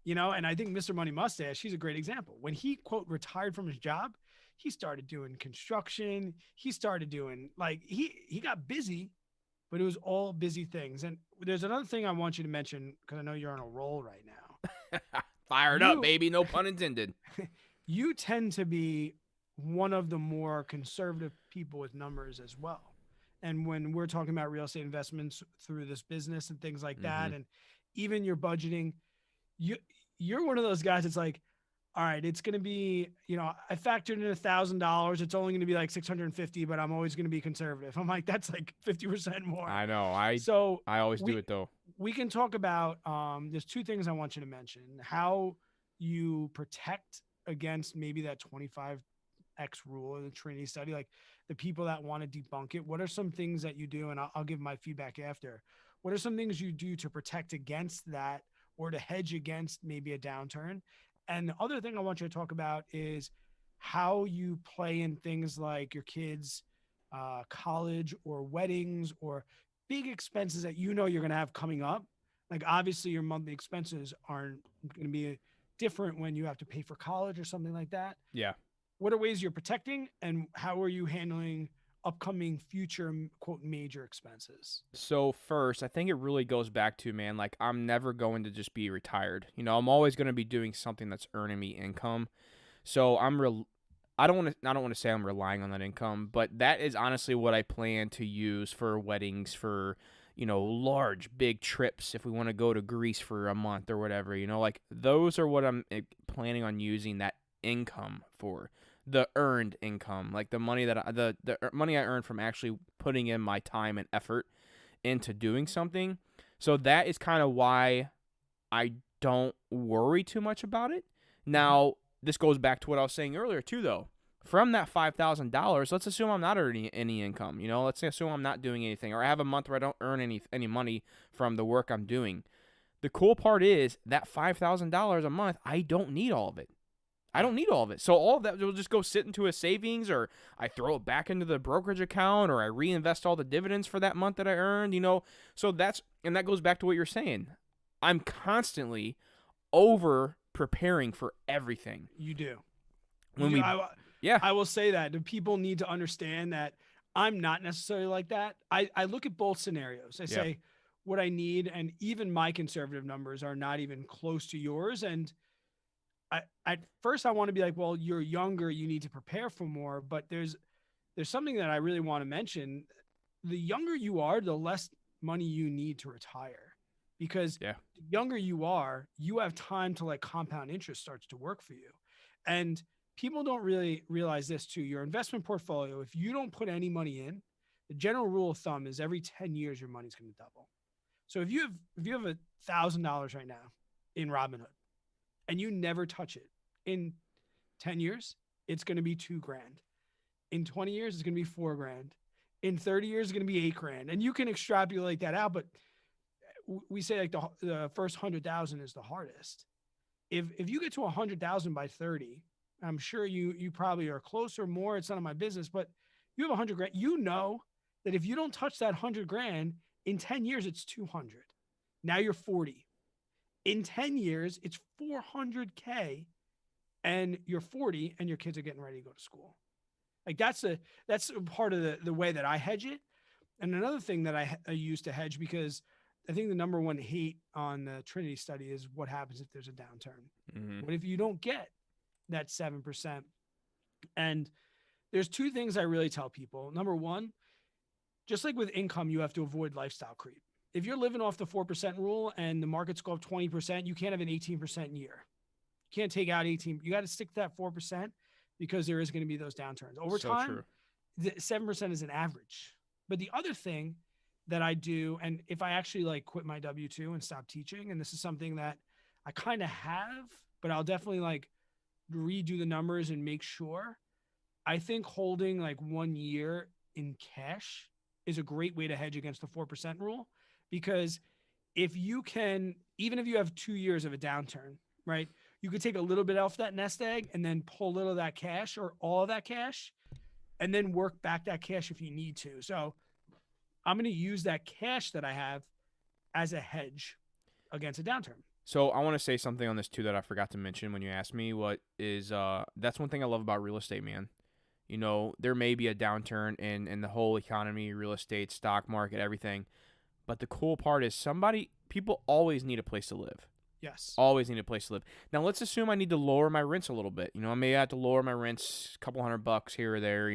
and I think Mr. Money Mustache, he's a great example. When he, quote, retired from his job, he started doing construction. He started doing, he got busy, but it was all busy things. And there's another thing I want you to mention because I know you're on a roll right now. Fired up, baby. No pun intended. You tend to be one of the more conservative people with numbers as well. And when we're talking about real estate investments through this business and things like that, and even your budgeting, you're one of those guys that's like, all right, it's going to be, I factored in $1,000. It's only going to be like 650, but I'm always going to be conservative. I'm like, that's like 50% more. I know. I always do it though. We can talk about, there's two things I want you to mention: how you protect against maybe that 25X rule in the Trinity Study, like the people that want to debunk it. What are some things that you do? And I'll give my feedback after. What are some things you do to protect against that or to hedge against maybe a downturn? And the other thing I want you to talk about is how you play in things like your kids' college or weddings or big expenses that you're going to have coming up. Like obviously your monthly expenses aren't going to be different when you have to pay for college or something like that. Yeah. What are ways you're protecting and how are you handling upcoming future, quote, major expenses? So first, I think it really goes back to, man, like I'm never going to just be retired. I'm always going to be doing something that's earning me income. So I don't want to say I'm relying on that income, but that is honestly what I plan to use for weddings, for, large, big trips. If we want to go to Greece for a month or whatever, like those are what I'm planning on using that income for. The earned income, like the money that the money I earn from actually putting in my time and effort into doing something. So that is kind of why I don't worry too much about it. Now, this goes back to what I was saying earlier too, though. From that $5,000, let's assume I'm not earning any income. Let's assume I'm not doing anything, or I have a month where I don't earn any money from the work I'm doing. The cool part is that $5,000 a month, I don't need all of it. I don't need all of it. So all of that will just go sit into a savings, or I throw it back into the brokerage account, or I reinvest all the dividends for that month that I earned, So that goes back to what you're saying. I'm constantly over preparing for everything. You do. Yeah. I will say that the people need to understand that I'm not necessarily like that. I look at both scenarios. I say what I need, and even my conservative numbers are not even close to yours. And at first I want to be like, well, you're younger, you need to prepare for more. But there's something that I really want to mention. The younger you are, the less money you need to retire, because the younger you are, you have time to, like, compound interest starts to work for you. And people don't really realize this too. Your investment portfolio, if you don't put any money in, the general rule of thumb is every 10 years, your money's going to double. So if you have $1,000 right now in Robinhood and you never touch it, in 10 years, it's going to be $2,000. In 20 years, it's going to be $4,000. In 30 years, it's going to be $8,000. And you can extrapolate that out, but we say like the first 100,000 is the hardest. If you get to 100,000 by 30, I'm sure you probably are close or more. It's none of my business, but you have $100,000. You know that if you don't touch that $100,000 in 10 years, it's 200. Now you're 40. In 10 years, it's 400K, and you're 40 and your kids are getting ready to go to school. Like that's a part of the way that I hedge it. And another thing that I use to hedge, because I think the number one hate on the Trinity Study is what happens if there's a downturn. Mm-hmm. What if you don't get that 7%? And there's two things I really tell people. Number one, just like with income, you have to avoid lifestyle creep. If you're living off the 4% rule and the markets go up 20%, you can't have an 18% year. You can't take out 18. You got to stick to that 4%, because there is going to be those downturns. Over time, the 7% is an average. But the other thing that I do, and if I actually like quit my W-2 and stop teaching, and this is something that I kind of have, but I'll definitely like redo the numbers and make sure. I think holding like 1 year in cash is a great way to hedge against the 4% rule, because if you can, even if you have 2 years of a downturn, right, you could take a little bit off that nest egg and then pull a little of that cash or all of that cash and then work back that cash if you need to. So I'm going to use that cash that I have as a hedge against a downturn. So I want to say something on this too that I forgot to mention when you asked me what is, that's one thing I love about real estate, man. There may be a downturn in the whole economy, real estate, stock market, everything. But the cool part is people always need a place to live. Yes. Always need a place to live. Now, let's assume I need to lower my rents a little bit. I may have to lower my rents a couple $100 here or there.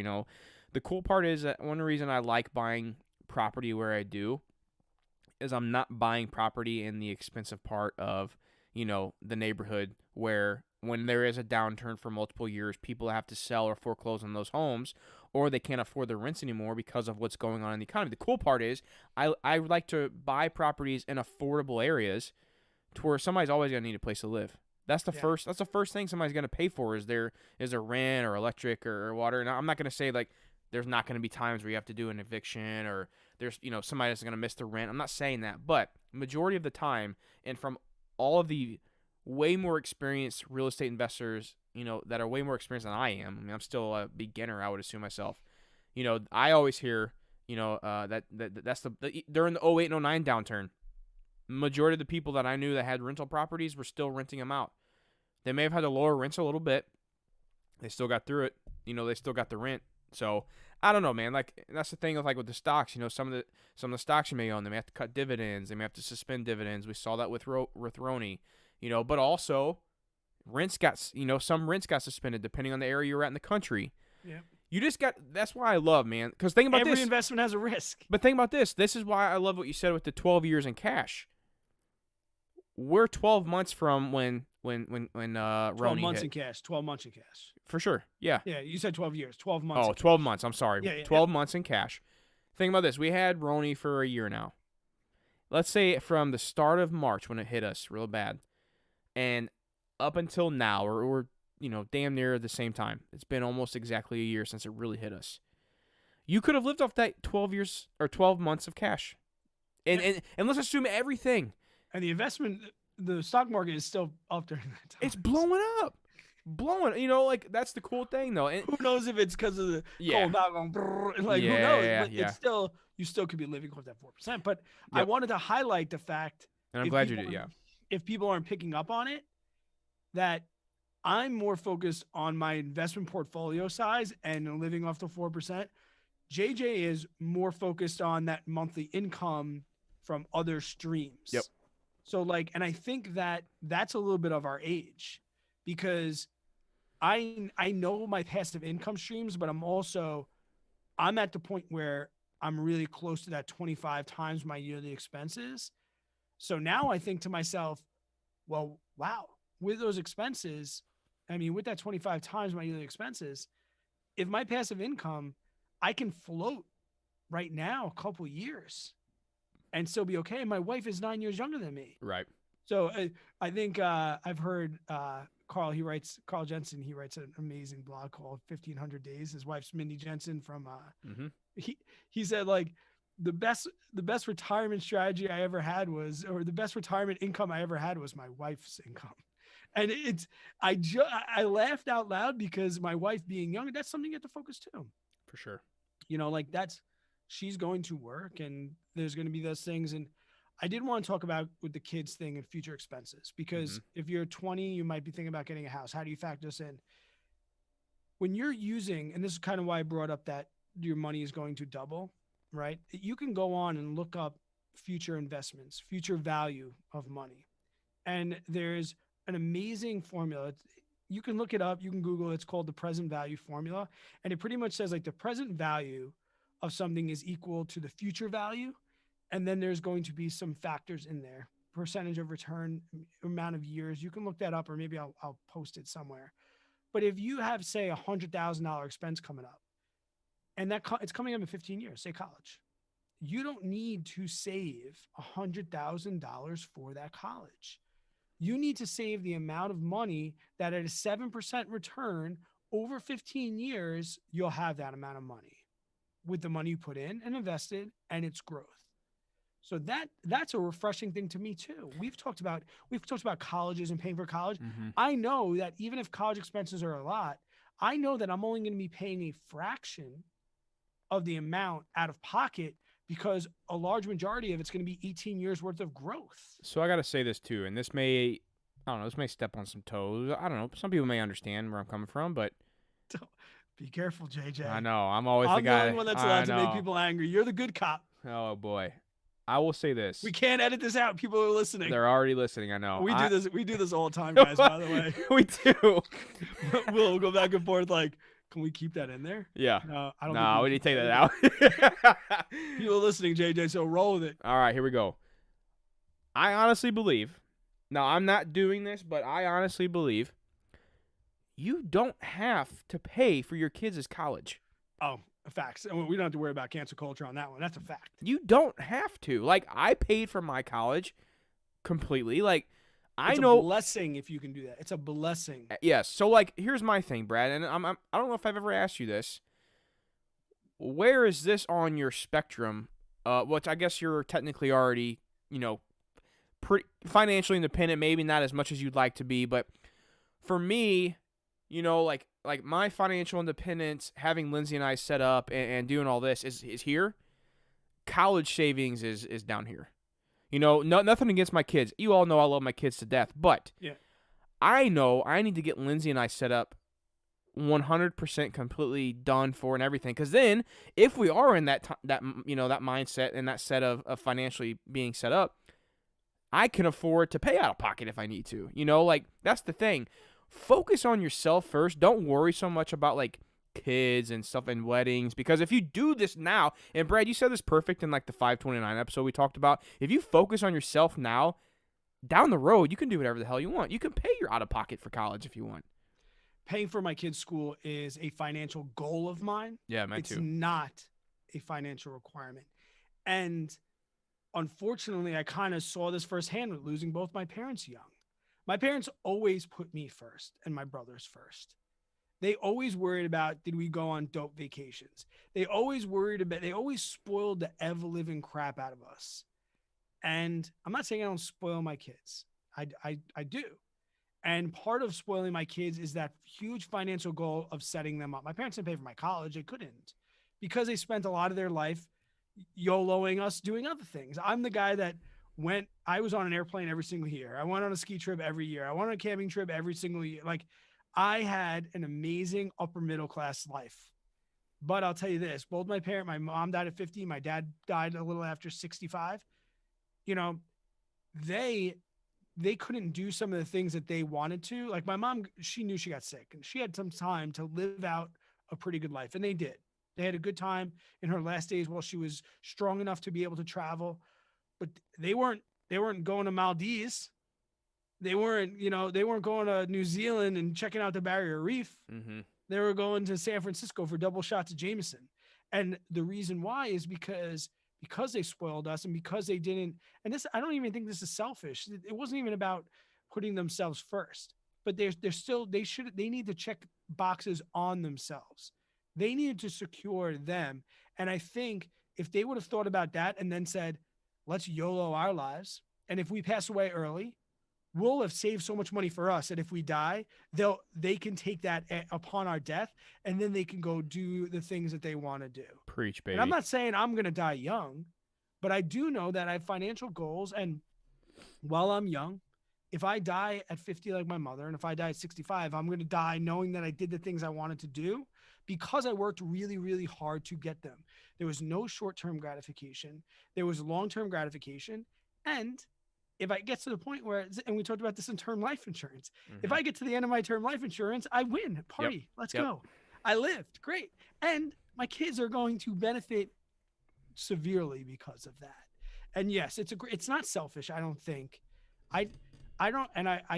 The cool part is that one reason I like buying property where I do is I'm not buying property in the expensive part of, the neighborhood where when there is a downturn for multiple years, people have to sell or foreclose on those homes, or they can't afford their rents anymore because of what's going on in the economy. The cool part is I like to buy properties in affordable areas to where somebody's always going to need a place to live. That's the first thing somebody's going to pay for is their rent or electric or water. And I'm not going to say like there's not going to be times where you have to do an eviction or there's somebody that's going to miss the rent. I'm not saying that, but majority of the time, and from all of the way more experienced real estate investors, that are way more experienced than I am. I mean, I'm still a beginner, I would assume myself. I always hear, that's during the 08 and 09 downturn, majority of the people that I knew that had rental properties were still renting them out. They may have had to lower rents a little bit. They still got through it. They still got the rent. So I don't know, man. Like that's the thing with the stocks. Some of the stocks you may own, they may have to cut dividends. They may have to suspend dividends. We saw that with Roni. But also rents got some rents got suspended depending on the area you're at in the country. Yeah. That's why I love, man. Because think about every investment has a risk. But think about this. This is why I love what you said with the 12 years in cash. We're 12 months from when Roni 12 months hit. in cash. 12 months in cash. For sure. Yeah. Yeah, you said 12 years. 12 months. Oh, 12 months. I'm sorry. Yeah, 12 months in cash. Think about this. We had Roni for a year now. Let's say from the start of March when it hit us real bad, and up until now, or damn near the same time. It's been almost exactly a year since it really hit us. You could have lived off that 12 years or 12 months of cash. And let's assume everything. And the stock market is still up during that time. It's blowing up. blowing. Like that's the cool thing though. And Who knows if it's because of the yeah, going back going brrr, like who knows? yeah, But yeah, it's still you still could be living close to that 4%. But I yep. wanted to highlight the fact And I'm if glad you people did. Yeah, if people aren't picking up on it, that I'm more focused on my investment portfolio size and living off the 4%. JJ is more focused on that monthly income from other yep, streams. So like, and I think that that's a little bit of our age because I know my passive income streams, but I'm at the point where I'm really close to that 25 times my yearly expenses. So now I think to myself, well, wow, with those expenses, I mean, with that 25 times my yearly expenses, if my passive income, I can float right now a couple years and still be okay. My wife is 9 years younger than me. right. So I think I've heard Carl Jensen. He writes an amazing blog called 1500 Days. His wife's Mindy Jensen from Mm-hmm. he said like the best retirement strategy I ever had was, or the best retirement income I ever had was my wife's income. And I laughed out loud because my wife being younger, that's something you have to focus too. For sure. Like she's going to work and there's going to be those things. And I did want to talk about with the kids thing and future expenses, because if you're 20, you might be thinking about getting a house. How do you factor this in? When you're using, and this is kind of why I brought up that your money is going to double, right? You can go on and look up future investments, future value of money. And there's an amazing formula. You can look it up. You can Google it. It's called the present value formula. And it pretty much says like the present value of something is equal to the future value. And then there's going to be some factors in there, percentage of return, amount of years. You can look that up, or maybe I'll post it somewhere. But if you have, say, $100,000 expense coming up, and it's coming up in 15 years, say college, you don't need to save $100,000 for that college. You need to save the amount of money that at a 7% return over 15 years, you'll have that amount of money with the money you put in and invested and its growth. So that's a refreshing thing to me too. We've talked about colleges and paying for college. Mm-hmm. I know that even if college expenses are a lot, I know that I'm only going to be paying a fraction of the amount out of pocket, because a large majority of it's going to be 18 years worth of growth. So I got to say this too, and this may step on some toes. I don't know. Some people may understand where I'm coming from, but be careful, JJ. I know I'm always I'm the guy. the only one that's allowed to make people angry. You're the good cop. Oh boy. I will say this. We can't edit this out. People are listening. They're already listening. I know. We do this all the time, guys. By the way, we do. We'll go back and forth. Like, can we keep that in there? Yeah. No, I don't. No, we need to take that out. People are listening, JJ. So roll with it. All right, here we go. I honestly believe. Now, I'm not doing this, but I honestly believe you don't have to pay for your kids' college. Oh, facts. We don't have to worry about cancel culture on that one. That's a fact. You don't have to. Like, I paid for my college completely. Like, It's a blessing if you can do that. It's a blessing. Yes. So, like, here's my thing, Brad, and I don't know if I've ever asked you this. Where is this on your spectrum? Which I guess you're technically already, pretty financially independent. Maybe not as much as you'd like to be, but for me, like my financial independence, having Lindsay and I set up and doing all this is here. College savings is down here. Nothing against my kids. You all know I love my kids to death, but yeah. I know I need to get Lindsay and I set up 100% completely done for and everything. Because then, if we are in that mindset and that set of financially being set up, I can afford to pay out of pocket if I need to. Like, that's the thing. Focus on yourself first. Don't worry so much about, like, kids and stuff and weddings, because if you do this now, and Brad, you said this perfect in like the 529 episode we talked about, if you focus on yourself now, down the road you can do whatever the hell you want. You can pay your out of pocket for college if you want. Paying for my kids' school is a financial goal of mine. Yeah, mine too. It's not a financial requirement. And unfortunately, I kind of saw this firsthand with losing both my parents young. My parents always put me first and my brothers first. They always worried about, did we go on dope vacations? They always spoiled the ever-living crap out of us. And I'm not saying I don't spoil my kids. I do. And part of spoiling my kids is that huge financial goal of setting them up. My parents didn't pay for my college. They couldn't because they spent a lot of their life YOLOing us doing other things. I'm the guy that I was on an airplane every single year. I went on a ski trip every year. I went on a camping trip every single year. Like I had an amazing upper middle class life. But I'll tell you this, my mom died at 50. My dad died a little after 65. You know, they they couldn't do some of the things that they wanted to. Like my mom, she knew she got sick and she had some time to live out a pretty good life. And they did. They had a good time in her last days while she was strong enough to be able to travel. But they weren't going to Maldives. They weren't going to New Zealand and checking out the Barrier Reef. Mm-hmm. They were going to San Francisco for double shots of Jameson. And the reason why is because they spoiled us and because they didn't. And this, I don't even think this is selfish. It wasn't even about putting themselves first, but they need to check boxes on themselves. They needed to secure them. And I think if they would have thought about that and then said, let's YOLO our lives. And if we pass away early, we'll have saved so much money for us that if we die, they can take that upon our death, and then they can go do the things that they want to do. Preach, baby. And I'm not saying I'm going to die young, but I do know that I have financial goals. And while I'm young, if I die at 50 like my mother, and if I die at 65, I'm going to die knowing that I did the things I wanted to do because I worked really, really hard to get them. There was no short-term gratification. There was long-term gratification. And if I get to the point where, and we talked about this in term life insurance, if I get to the end of my term life insurance, I win. Party. Let's go. I lived. Great. And my kids are going to benefit severely because of that. And yes, it's not selfish. I don't think. I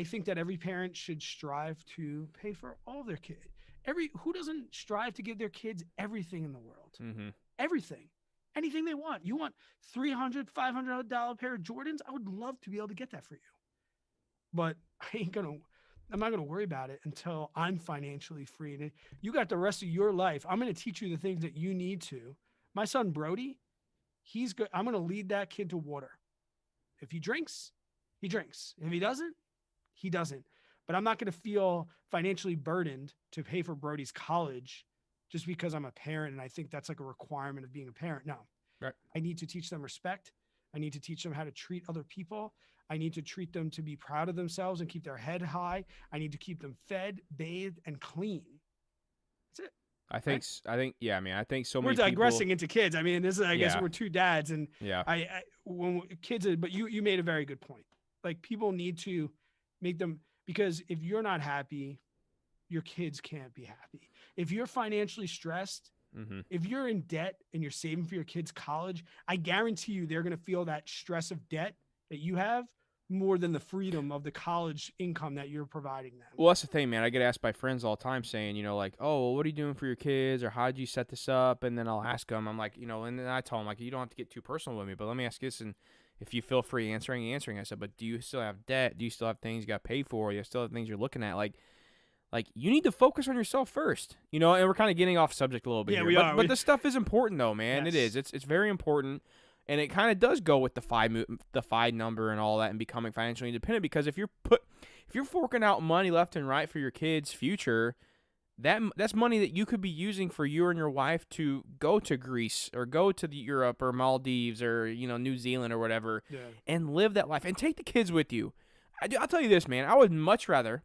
think that every parent should strive to pay for all their kids. Who doesn't strive to give their kids everything in the world? Mm-hmm. Everything. Anything they want. You want $300, $500 pair of Jordans? I would love to be able to get that for you. But I'm not going to worry about it until I'm financially free. And you got the rest of your life. I'm going to teach you the things that you need to. My son, Brody, he's good. I'm going to lead that kid to water. If he drinks, he drinks. If he doesn't, he doesn't. But I'm not going to feel financially burdened to pay for Brody's college just because I'm a parent and I think that's like a requirement of being a parent. No, right. I need to teach them respect. I need to teach them how to treat other people. I need to treat them to be proud of themselves and keep their head high. I need to keep them fed, bathed, and clean. That's it. I think so We're many digressing into kids. I mean, this is, I guess we're two dads and yeah. But you made a very good point. Like people need to make them, because if you're not happy, your kids can't be happy. If you're financially stressed, if you're in debt and you're saving for your kids' college, I guarantee you they're going to feel that stress of debt that you have more than the freedom of the college income that you're providing them. Well, that's the thing, man. I get asked by friends all the time saying, like, oh, well, what are you doing for your kids, or how did you set this up? And then I'll ask them, I'm like, and then I tell them, like, you don't have to get too personal with me, but let me ask you this, and if you feel free answering. I said, but do you still have debt? Do you still have things you got to pay for? You still have things you're looking at? Like you need to focus on yourself first, and we're kind of getting off subject a little bit. Yeah, here. we are. But this stuff is important, though, man. Yes. It is. It's very important, and it kind of does go with the FI number and all that, and becoming financially independent. Because if you're forking out money left and right for your kids' future, that's money that you could be using for you and your wife to go to Greece or go to Europe or Maldives or New Zealand or whatever, and live that life and take the kids with you. I'll tell you this, man. I would much rather.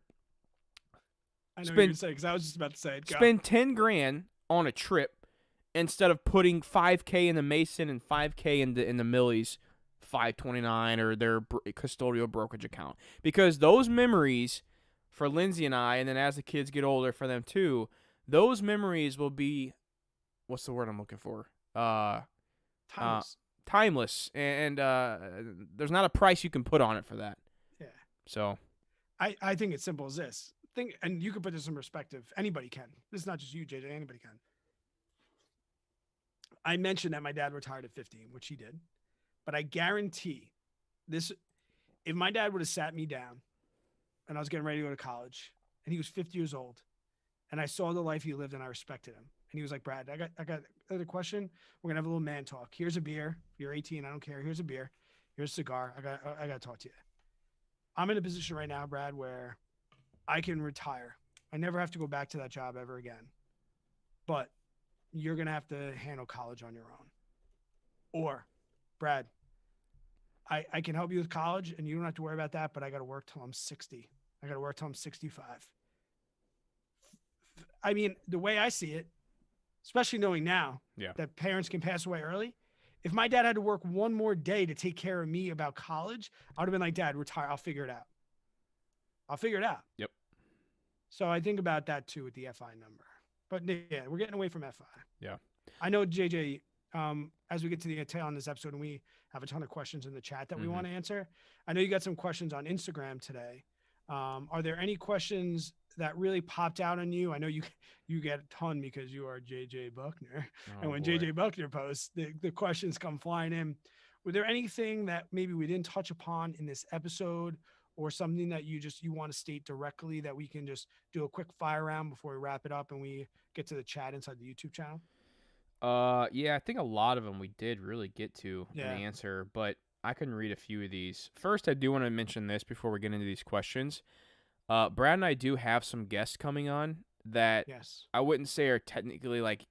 I know what you're saying, because I was just about to say it. Spend $10,000 on a trip instead of putting $5,000 in the Mason and $5,000 in the Millie's 529 or their custodial brokerage account. Because those memories for Lindsay and I, and then as the kids get older for them too, those memories will be, what's the word I'm looking for? Timeless. Timeless. And there's not a price you can put on it for that. Yeah. So I think it's simple as this. And you can put this in perspective. Anybody can. This is not just you, JJ. Anybody can. I mentioned that my dad retired at 50, which he did. But I guarantee this, if my dad would have sat me down and I was getting ready to go to college and he was 50 years old and I saw the life he lived and I respected him. And he was like, Brad, I got a question. We're going to have a little man talk. Here's a beer. You're 18. I don't care. Here's a beer. Here's a cigar. I got to talk to you. I'm in a position right now, Brad, where I can retire. I never have to go back to that job ever again. But you're going to have to handle college on your own. Or, Brad, I can help you with college and you don't have to worry about that, but I got to work till I'm 60. I got to work till I'm 65. I mean, the way I see it, especially knowing now Yeah. that parents can pass away early, if my dad had to work one more day to take care of me about college, I would have been like, Dad, retire. I'll figure it out. I'll figure it out. Yep. So I think about that too with the FI number. But yeah, we're getting away from FI. Yeah. I know, JJ, as we get to the tail on this episode and we have a ton of questions in the chat that we want to answer, I know you got some questions on Instagram today. Are there any questions that really popped out on you? I know you get a ton because you are JJ Buckner. And when JJ Buckner posts, the questions come flying in. Were there anything that maybe we didn't touch upon in this episode or something that you want to state directly that we can just do a quick fire round before we wrap it up and we get to the chat inside the YouTube channel? Yeah, I think a lot of them we did really get to Yeah. an answer, but I can read a few of these. First, I do want to mention this before we get into these questions. Brad and I do have some guests coming on that Yes. I wouldn't say are technically like,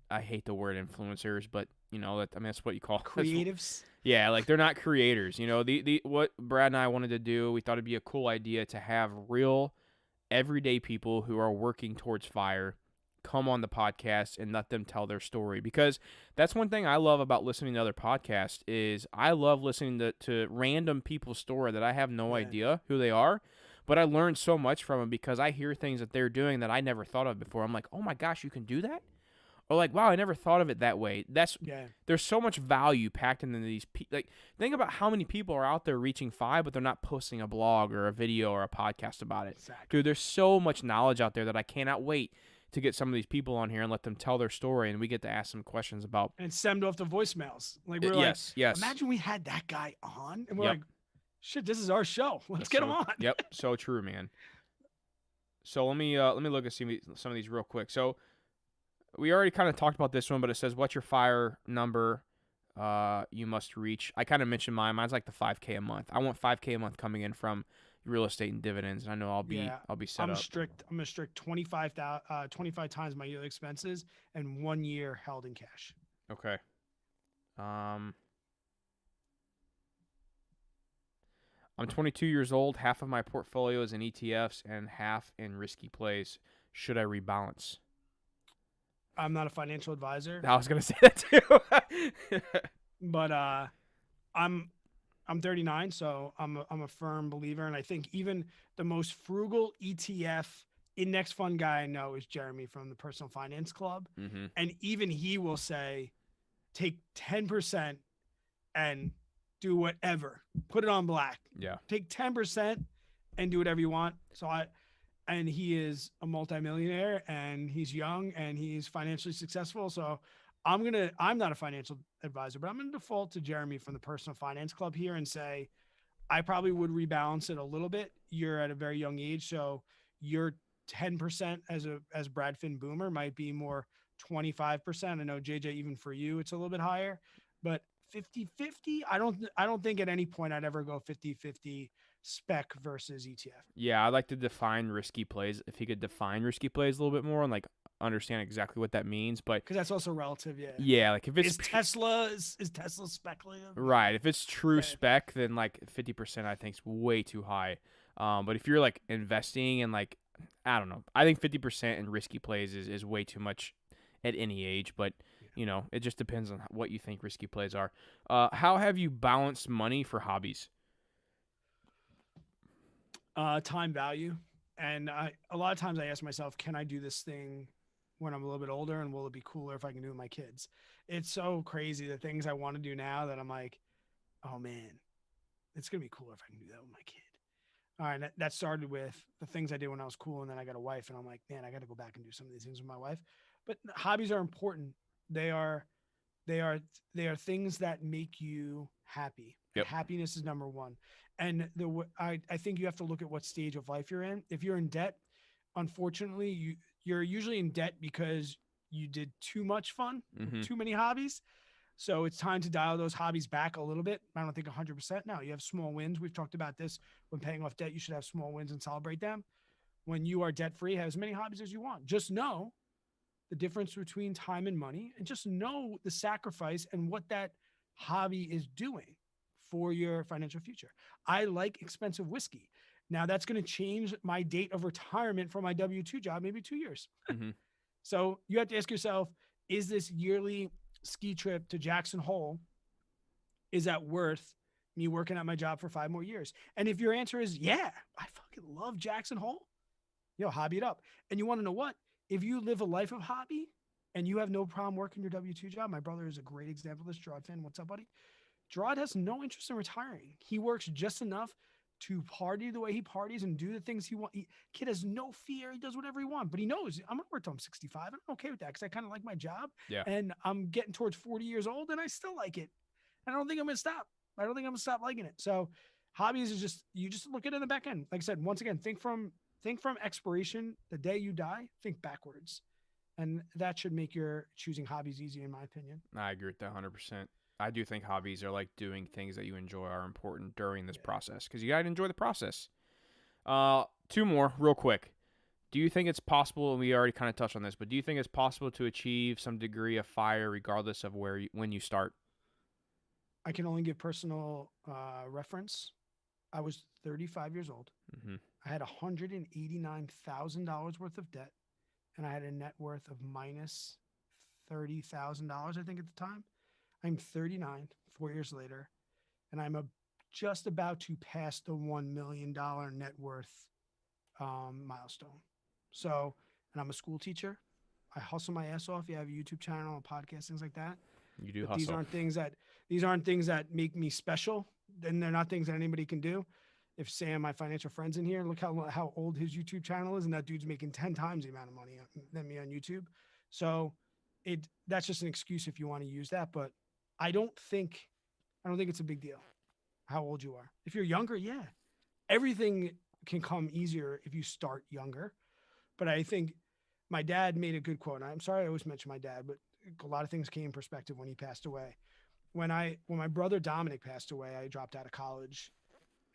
I hate the word influencers, but you know, that's what you call Creatives. Yeah, like they're not creators. You know, the what Brad and I wanted to do, we thought it'd be a cool idea to have real everyday people who are working towards fire come on the podcast and let them tell their story, because that's one thing I love about listening to other podcasts is I love listening to random people's story that I have no idea who they are, but I learn so much from them because I hear things that they're doing that I never thought of before. I'm like, oh my gosh, you can do that? Or like, wow, I never thought of it that way. There's so much value packed into these. Like, think about how many people are out there reaching 5, but they're not posting a blog or a video or a podcast about it. Exactly. Dude, there's so much knowledge out there that I cannot wait to get some of these people on here and let them tell their story, and we get to ask them questions about. And send off the voicemails. Like we're yes. Imagine we had that guy on, and we're like, shit, this is our show. Let's get him on. Yep, so true, man. So let me look at some of these real quick. So we already kind of talked about this one, but it says, what's your fire number you must reach? I kind of mentioned mine. Mine's like the 5K a month. I want 5K a month coming in from real estate and dividends, and I know I'll be set up. I'm a strict 25 times my yearly expenses and 1 year held in cash. Okay. I'm 22 years old. Half of my portfolio is in ETFs and half in risky plays. Should I rebalance? I'm not a financial advisor. I was gonna say that too. But I'm 39, so I'm a firm believer, and I think even the most frugal ETF index fund guy I know is Jeremy from the Personal Finance Club, and even he will say, take 10% and do whatever, put it on black. Yeah, take 10% and do whatever you want. And he is a multimillionaire, and he's young, and he's financially successful. So I'm not a financial advisor, but I'm going to default to Jeremy from the Personal Finance Club here and say, I probably would rebalance it a little bit. You're at a very young age, so your 10% as Brad Finn Boomer might be more 25%. I know, JJ, even for you, it's a little bit higher, but 50-50, I don't think at any point I'd ever go 50-50 spec versus ETF. Yeah, I'd like to define risky plays. If he could define risky plays a little bit more and like understand exactly what that means, but because that's also relative. Yeah, like if it's is Tesla speculative? Right. If it's true spec, then like 50% I think is way too high. But if you're like investing and like, I don't know, I think 50% in risky plays is way too much at any age, but you know, it just depends on what you think risky plays are. How have you balanced money for hobbies? Time value. And a lot of times I ask myself, can I do this thing when I'm a little bit older, and will it be cooler if I can do it with my kids? It's so crazy, the things I want to do now that I'm like, oh man, it's going to be cooler if I can do that with my kid. All right. That started with the things I did when I was cool. And then I got a wife, and I'm like, man, I got to go back and do some of these things with my wife. But hobbies are important. They are things that make you happy. Yep. Happiness is number one. And I think you have to look at what stage of life you're in. If you're in debt, unfortunately, you're usually in debt because you did too much fun, too many hobbies. So it's time to dial those hobbies back a little bit. I don't think 100%. Now you have small wins. We've talked about this. When paying off debt, you should have small wins and celebrate them. when you are debt free, have as many hobbies as you want. Just know the difference between time and money, and just know the sacrifice and what that hobby is doing for your financial future. I like expensive whiskey. Now that's going to change my date of retirement from my W-2 job, maybe 2 years. Mm-hmm. So you have to ask yourself, is this yearly ski trip to Jackson Hole, is that worth me working at my job for 5 more years? And if your answer is, yeah, I fucking love Jackson Hole, hobby it up. And you want to know what? If you live a life of hobby and you have no problem working your W-2 job, my brother is a great example of this. Gerard fan, what's up, buddy? Gerard has no interest in retiring. He works just enough to party the way he parties and do the things he wants. Kid has no fear. He does whatever he wants, but he knows I'm going to work till I'm 65. I'm okay with that because I kind of like my job. Yeah. And I'm getting towards 40 years old and I still like it. And I don't think I'm going to stop. I don't think I'm going to stop liking it. So hobbies is just, you just look at it in the back end. Like I said, once again, think from expiration, the day you die, think backwards. And that should make your choosing hobbies easy, in my opinion. I agree with that 100%. I do think hobbies are like doing things that you enjoy are important during this process because you got to enjoy the process. 2 more real quick. Do you think it's possible, and we already kind of touched on this, but do you think it's possible to achieve some degree of fire regardless of when you start? I can only give personal reference. I was 35 years old. Mm-hmm. I had $189,000 worth of debt, and I had a net worth of minus $30,000, I think, at the time. I'm 39, 4 years later, and I'm just about to pass the $1 million net worth milestone. So, and I'm a school teacher. I hustle my ass off. You have a YouTube channel, a podcast, things like that. You do but hustle. These aren't things that make me special. And they're not things that anybody can do. If Sam, my financial friend's in here, look how old his YouTube channel is, and that dude's making 10 times the amount of money than me on YouTube. So that's just an excuse if you want to use that. But I don't think it's a big deal how old you are. If you're younger, yeah, everything can come easier if you start younger. But I think my dad made a good quote. And I'm sorry I always mention my dad, but a lot of things came in perspective when he passed away. When my brother Dominic passed away, I dropped out of college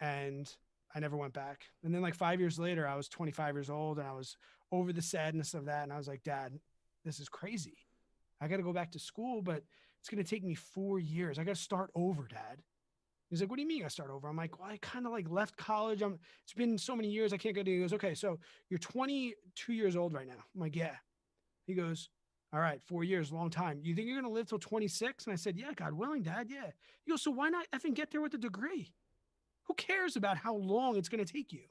and I never went back. And then like 5 years later, I was 25 years old and I was over the sadness of that. And I was like, Dad, this is crazy. I got to go back to school, but it's going to take me 4 years. I got to start over, Dad. He's like, what do you mean I start over? I'm like, well, I kind of like left college. It's been so many years. I can't go to. He goes, okay, so you're 22 years old right now. I'm like, yeah. He goes, all right, 4 years, long time. You think you're going to live till 26? And I said, yeah, God willing, Dad. Yeah. He goes, so why not effing get there with a degree? Who cares about how long it's going to take you?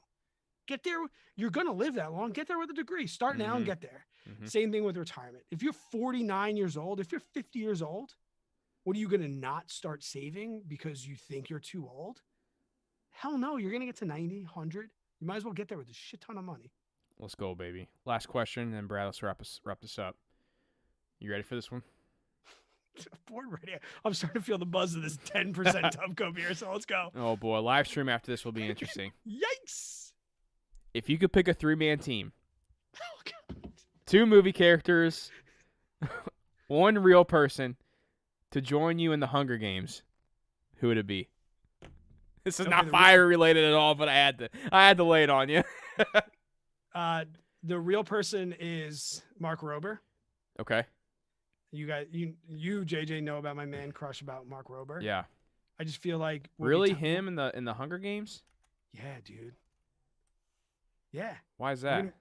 Get there. You're going to live that long. Get there with a degree. Start now and get there. Mm-hmm. Same thing with retirement. If you're 49 years old, if you're 50 years old, what are you going to not start saving because you think you're too old? Hell no. You're going to get to 90, 100. You might as well get there with a shit ton of money. Let's go, baby. Last question, and Brad, let's wrap this up. You ready for this one? Board ready. I'm starting to feel the buzz of this 10% Tubco beer, so let's go. Oh, boy. Live stream after this will be interesting. Yikes. If you could pick a 3-man team, oh, God. 2 movie characters, 1 real person to join you in the Hunger Games, who would it be? This is not fire related at all, but I had to lay it on you. The real person is Mark Rober. Okay. You guys, you JJ know about my man crush about Mark Rober. Yeah. I just feel like really him in the Hunger Games. Yeah, dude. Yeah. Why is that?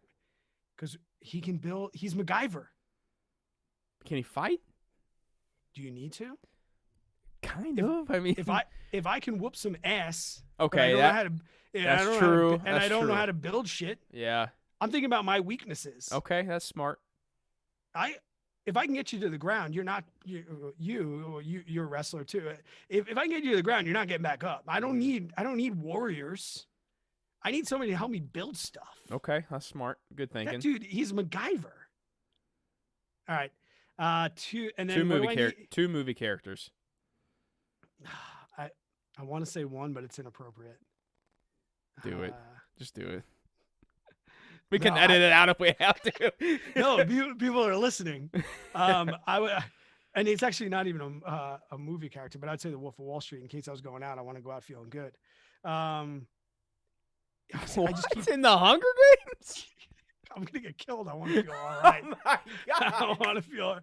Because he can build. He's MacGyver. Can he fight? Do you need to? Kind of. I mean, if I can whoop some ass. Okay, that's true. And I don't know how to build shit. Yeah. I'm thinking about my weaknesses. Okay, that's smart. If I can get you to the ground, you're a wrestler too. If I can get you to the ground, you're not getting back up. I don't need warriors. I need somebody to help me build stuff. Okay, that's smart. Good thinking. That dude, he's MacGyver. All right. Two movie characters. I want to say 1, but it's inappropriate. Do it. Just do it. We can edit it out if we have to. No, people are listening. And it's actually not even a movie character, but I'd say the Wolf of Wall Street in case I was going out. I want to go out feeling good. I just keep. What's in the Hunger Games? I'm gonna get killed. I want to feel all right. Oh my I god! want to feel.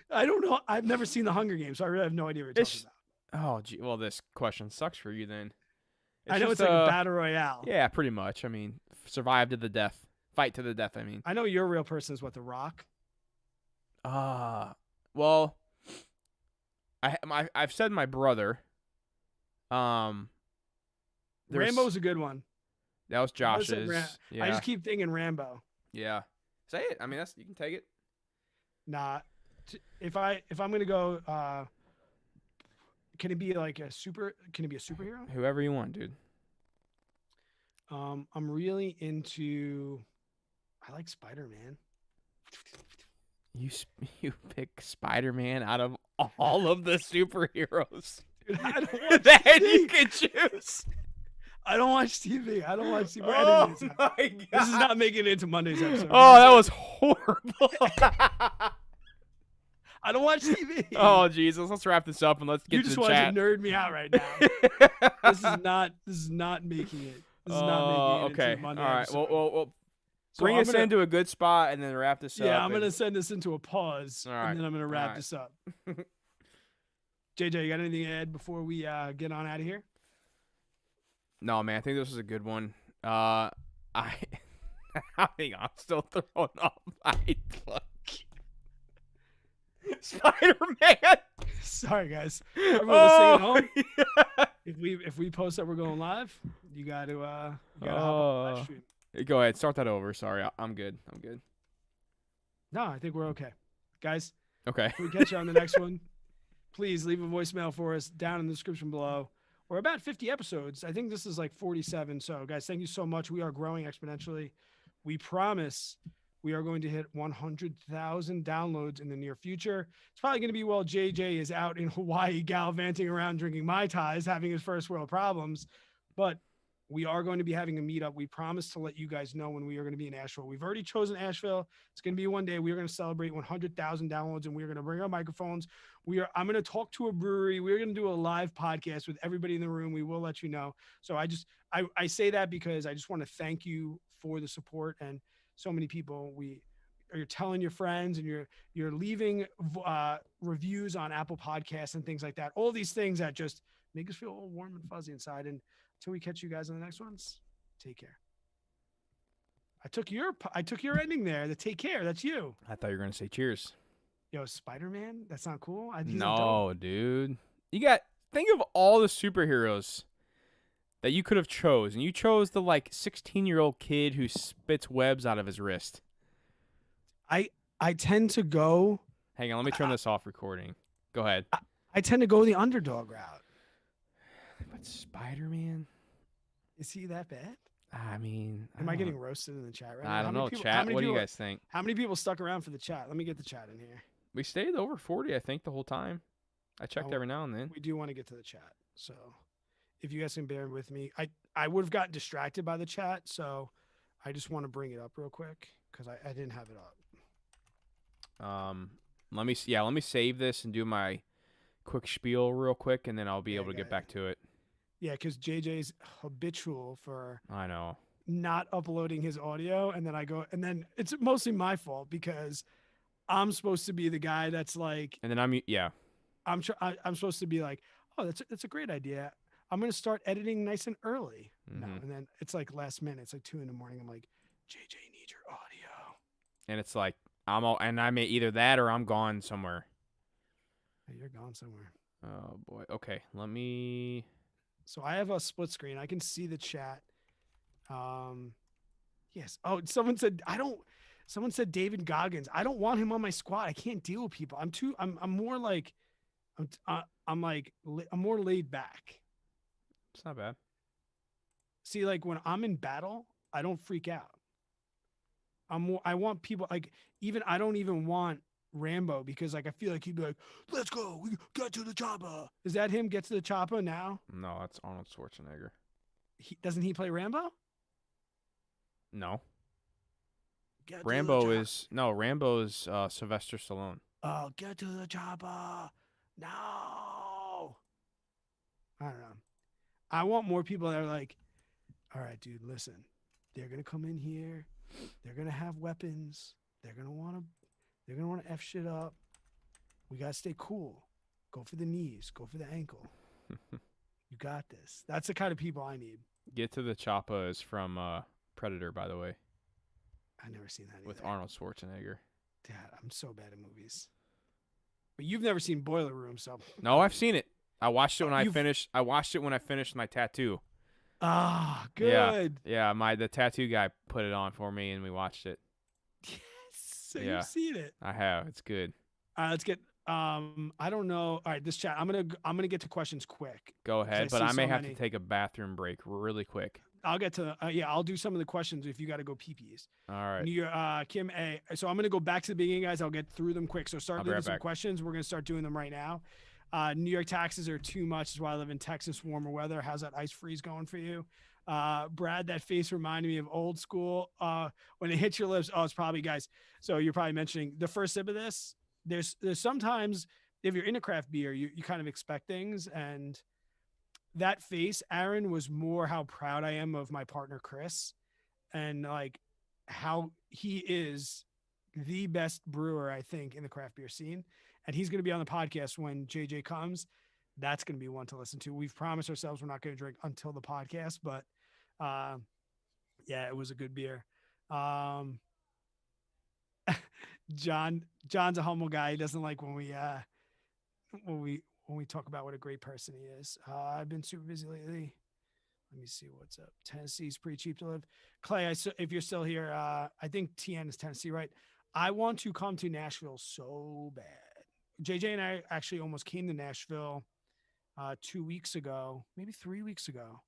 I don't know. I've never seen the Hunger Games, so I really have no idea what you're talking It's about. oh gee. Well, this question sucks for you then. I It's know just it's like a battle royale. yeah, pretty much. I mean, survive to the death, fight to the death. I mean, I know your real person is what, The Rock. well, I've said my brother. Um, Rambo's a good one. that was I would've said Josh's. I Yeah, just keep thinking Rambo. yeah. Say it. I mean, that's you can take it. Nah, if I'm gonna go, can it be like a super? Can it be a superhero? Whoever you want, dude. I'm really into. I like Spider-Man. You pick Spider-Man out of all of the superheroes Dude, I don't watch that TV. you can choose. I don't watch TV. I don't watch TV. We're Oh editing this my out. god! This is not making it into Monday's episode. Oh, that was horrible. I don't watch TV. Oh Jesus! Let's wrap this up and let's get You to just the want chat. to nerd me out right now. This is not making it. This is not making it okay. into Monday All right. episode. Well, So bring I'm us gonna, into a good spot and then wrap this up. yeah, I'm gonna send this into a pause, All right. and then I'm gonna wrap right. this up. JJ, you got anything to add before we get on out of here? No, man. I think this was a good one. I mean, I'm still throwing up. Spider-Man. Sorry, guys. Everyone listening at home, yeah. if we post that we're going live, you got to hop on the live stream. Go ahead. Start that over. Sorry. I'm good. No, I think we're okay, guys. Okay. If we catch you on the next one, please leave a voicemail for us down in the description below. We're about 50 episodes. I think this is like 47. So, guys, thank you so much. We are growing exponentially. We promise we are going to hit 100,000 downloads in the near future. It's probably going to be while JJ is out in Hawaii gallivanting around drinking Mai Tais, having his first world problems. But we are going to be having a meetup. We promise to let you guys know when we are going to be in Asheville. We've already chosen Asheville. It's going to be one day. We are going to celebrate 100,000 downloads, and we're going to bring our microphones. I'm going to talk to a brewery. We're going to do a live podcast with everybody in the room. We will let you know. So I say that because I just want to thank you for the support, and so many people. You're telling your friends, and you're leaving reviews on Apple Podcasts and things like that. All these things that just make us feel all warm and fuzzy inside. And until we catch you guys on the next ones, take care. I took your ending there. The take care. That's you. I thought you were gonna say cheers. Yo, Spider-Man. That's not cool. No, dude. Think of all the superheroes that you could have chose, and you chose the 16-year-old kid who spits webs out of his wrist. I tend to go. Hang on, let me turn this off recording. Go ahead. I tend to go the underdog route. But Spider-Man? Is he that bad? I mean, am I getting roasted in the chat right now? I don't know. Chat, what do you guys think? How many people stuck around for the chat? Let me get the chat in here. We stayed over 40, I think, the whole time. I checked every now and then. We do want to get to the chat. So if you guys can bear with me, I would have gotten distracted by the chat. So I just want to bring it up real quick because I didn't have it up. Let me save this and do my quick spiel real quick, and then I'll be able to get back to it. Yeah, because JJ's habitual for I know not uploading his audio, and then it's mostly my fault because I'm supposed to be the guy that's like, and then I'm supposed to be like, oh, that's a great idea. I'm gonna start editing nice and early. Mm-hmm. No, and then it's like last minute. It's like 2 a.m. I'm like, JJ needs your audio, and it's like I may either that or I'm gone somewhere. Hey, you're gone somewhere. Oh boy. Okay, let me. So I have a split screen. I can see the chat. Yes. Oh, someone said David Goggins. I don't want him on my squad. I can't deal with people. I'm more like, I'm more laid back. It's not bad. See, like when I'm in battle, I don't freak out. I want people I don't even want Rambo because I feel like he'd be like, let's go, we got to the chopper. Is that him? Get to the chopper now? No, that's Arnold Schwarzenegger. Doesn't he play Rambo? No. Rambo is Sylvester Stallone. Oh, get to the chopper. No. I don't know. I want more people that are like, all right, dude, listen. They're gonna come in here. They're gonna have weapons. They're gonna wanna F shit up. We gotta stay cool. Go for the knees. Go for the ankle. You got this. That's the kind of people I need. Get to the Choppa is from Predator, by the way, I've never seen that either. with Arnold Schwarzenegger. Dad, I'm so bad at movies. But you've never seen Boiler Room, so. No, I've seen it. I watched it when I You've- finished. I watched it when I finished my tattoo. Ah, Yeah. good. Yeah, the tattoo guy put it on for me, and we watched it. Yes. So Yeah. you've seen it. I have. It's good. All right, let's get. I don't know. All right, this chat. I'm gonna get to questions quick. Go ahead, but see I may so have many. to take a bathroom break really quick. I'll get to. Yeah, I'll do some of the questions if you got to go pee-pees. All right. New York, Kim A. So I'm gonna go back to the beginning, guys. I'll get through them quick. So start I'll be leaving right some back. questions. We're gonna start doing them right now. New York taxes are too much. Is why I live in Texas, warmer weather. How's that ice freeze going for you? Brad, that face reminded me of old school. When it hits your lips, oh, it's probably, guys. So you're probably mentioning the first sip of this. There's sometimes if you're in a craft beer, you kind of expect things, and that face, Aaron, was more how proud I am of my partner Chris, and like how he is the best brewer I think in the craft beer scene, and he's going to be on the podcast when JJ comes. That's going to be one to listen to. We've promised ourselves we're not going to drink until the podcast, but yeah, it was a good beer. John's a humble guy. He doesn't like when we talk about what a great person he is. I've been super busy lately. Let me see what's up. Tennessee's pretty cheap to live. Clay, if you're still here, I think TN is Tennessee, right? I want to come to Nashville so bad. JJ and I actually almost came to Nashville 2 weeks ago, maybe 3 weeks ago.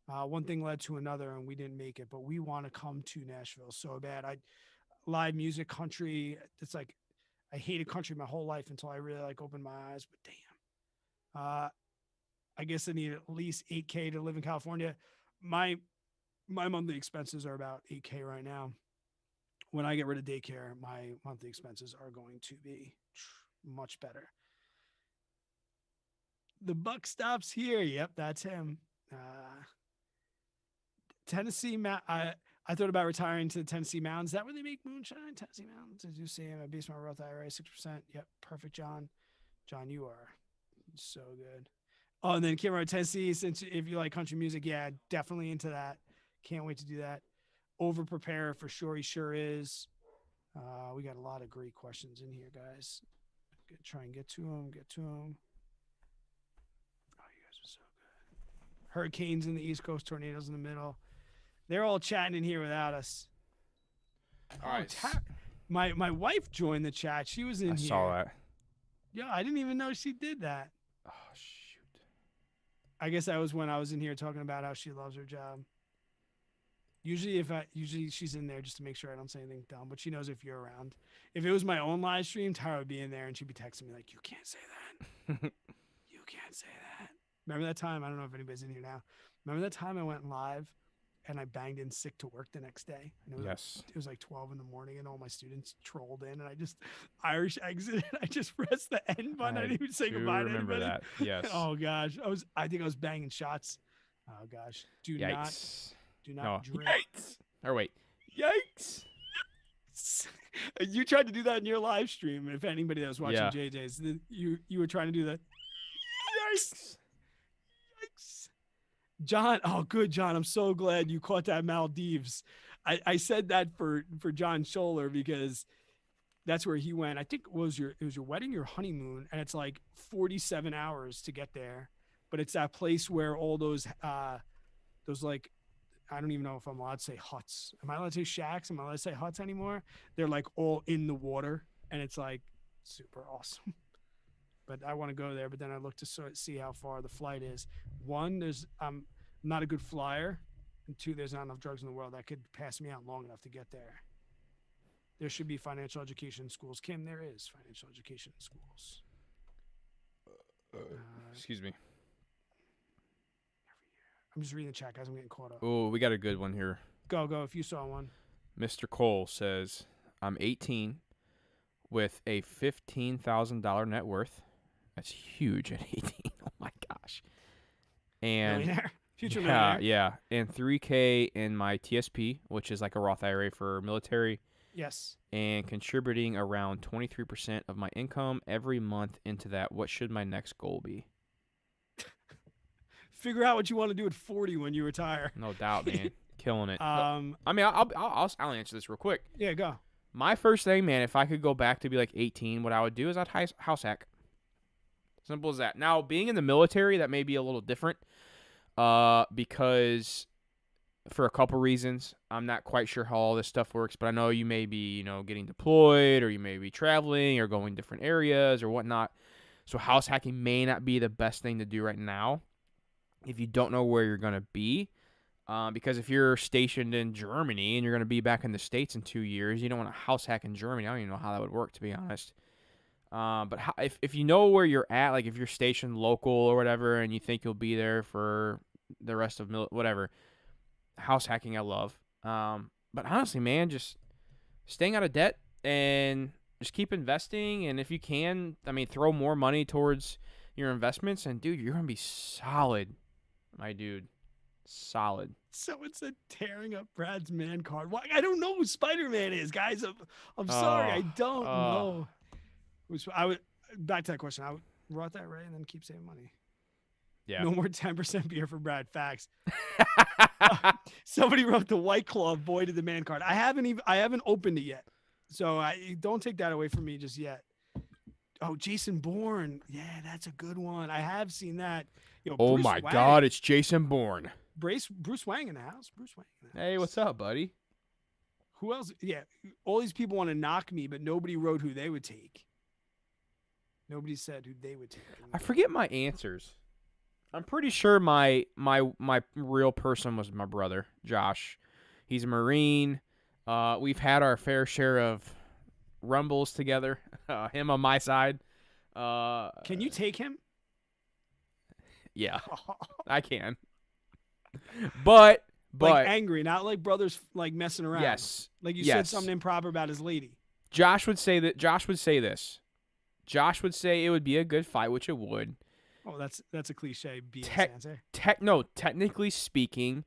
One thing led to another, and we didn't make it. But we want to come to Nashville so bad. Live music, country. It's like I hated country my whole life until I really like opened my eyes. But damn, I guess I need at least $8K to live in California. My monthly expenses are about $8K right now. When I get rid of daycare, my monthly expenses are going to be much better. The buck stops here. Yep, that's him. Tennessee, I thought about retiring to the Tennessee Mountains. Is that where they make moonshine? Tennessee Mountains. As you see, I'm a basement Roth IRA, 6%. Yep, perfect, John. John, you are so good. Oh, and then Kim, Tennessee, since if you like country music, yeah, definitely into that. Can't wait to do that. Over prepare for sure. He sure is. We got a lot of great questions in here, guys. Try and get to them. Oh, you guys are so good. Hurricanes in the East Coast, tornadoes in the middle. They're all chatting in here without us. All right. My wife joined the chat. She was in here. I saw that. Yeah, I didn't even know she did that. Oh, shoot. I guess that was when I was in here talking about how she loves her job. Usually she's in there just to make sure I don't say anything dumb, but she knows if you're around. If it was my own live stream, Tara would be in there and she'd be texting me like, "You can't say that. You can't say that." Remember that time? I don't know if anybody's in here now. Remember that time I went live and I banged in sick to work the next day? And it was Yes. it was like 12 in the morning and all my students trolled in and I just Irish exited. I just pressed the end button. I didn't even say goodbye to remember anybody. that. Yes. Oh gosh. I think I was banging shots. Oh gosh. Do Yikes. not drink. Yikes. Or wait. Yikes. You tried to do that in your live stream. If anybody that was watching Yeah. JJ's, you were trying to do that. Yikes. Yikes. John, oh good, John. I'm so glad you caught that Maldives. I said that for John Scholler because that's where he went. I think it was your wedding, your honeymoon, and it's like 47 hours to get there. But it's that place where all those like, I don't even know if I'm allowed to say huts. Am I allowed to say shacks? Am I allowed to say huts anymore? They're like all in the water and it's like super awesome. But I want to go there. But then I look to see how far the flight is. One, I'm not a good flyer. And two, there's not enough drugs in the world that could pass me out long enough to get there. There should be financial education in schools. Kim, there is financial education in schools. Excuse me. I'm just reading the chat, guys. I'm getting caught up. Oh, we got a good one here. Go. If you saw one. Mr. Cole says, I'm 18 with a $15,000 net worth. That's huge at 18. Oh, my gosh. And Millionaire. Future Yeah, millionaire. yeah. And 3K in my TSP, which is like a Roth IRA for military, Yes. and contributing around 23% of my income every month into that. What should my next goal be? Figure out what you want to do at 40 when you retire. No doubt, man. Killing it. um. I mean, I'll answer this real quick. Yeah. Go. My first thing, man, if I could go back to be like 18, what I would do is I'd house hack. Simple as that. Now, being in the military, that may be a little different, because for a couple reasons, I'm not quite sure how all this stuff works, but I know you may be, getting deployed, or you may be traveling or going different areas or whatnot. So house hacking may not be the best thing to do right now if you don't know where you're gonna be. Because if you're stationed in Germany and you're going to be back in the States in 2 years, you don't want to house hack in Germany. I don't even know how that would work, to be honest. But if you know where you're at, like if you're stationed local or whatever, and you think you'll be there for the rest of whatever, house hacking I love. But honestly, man, just staying out of debt and just keep investing. And if you can, I mean, throw more money towards your investments, and dude, you're going to be solid, my dude. Solid. Someone said tearing up Brad's man card. Why? I don't know who Spider-Man is, guys. I'm sorry, I don't know. I would back to that question. I would write that right and then keep saving money. Yeah. No more 10% beer for Brad. Facts. Somebody wrote the White Claw voided the man card. I haven't opened it yet, so I don't take that away from me just yet. Oh, Jason Bourne. Yeah, that's a good one. I have seen that. Oh Bruce my Wang. God, it's Jason Bourne. Bruce Wang in the house. Hey, what's up, buddy? Who else? Yeah, all these people want to knock me, but nobody wrote who they would take. Nobody said who they would take. I forget my answers. I'm pretty sure my real person was my brother, Josh. He's a Marine. We've had our fair share of rumbles together. Him on my side. Can you take him? Yeah, I can. But like angry, not like brothers like messing around. Yes. Like you said something improper about his lady. Josh would say this. Josh would say it would be a good fight, which it would. Oh, that's a cliche BS answer. Technically speaking,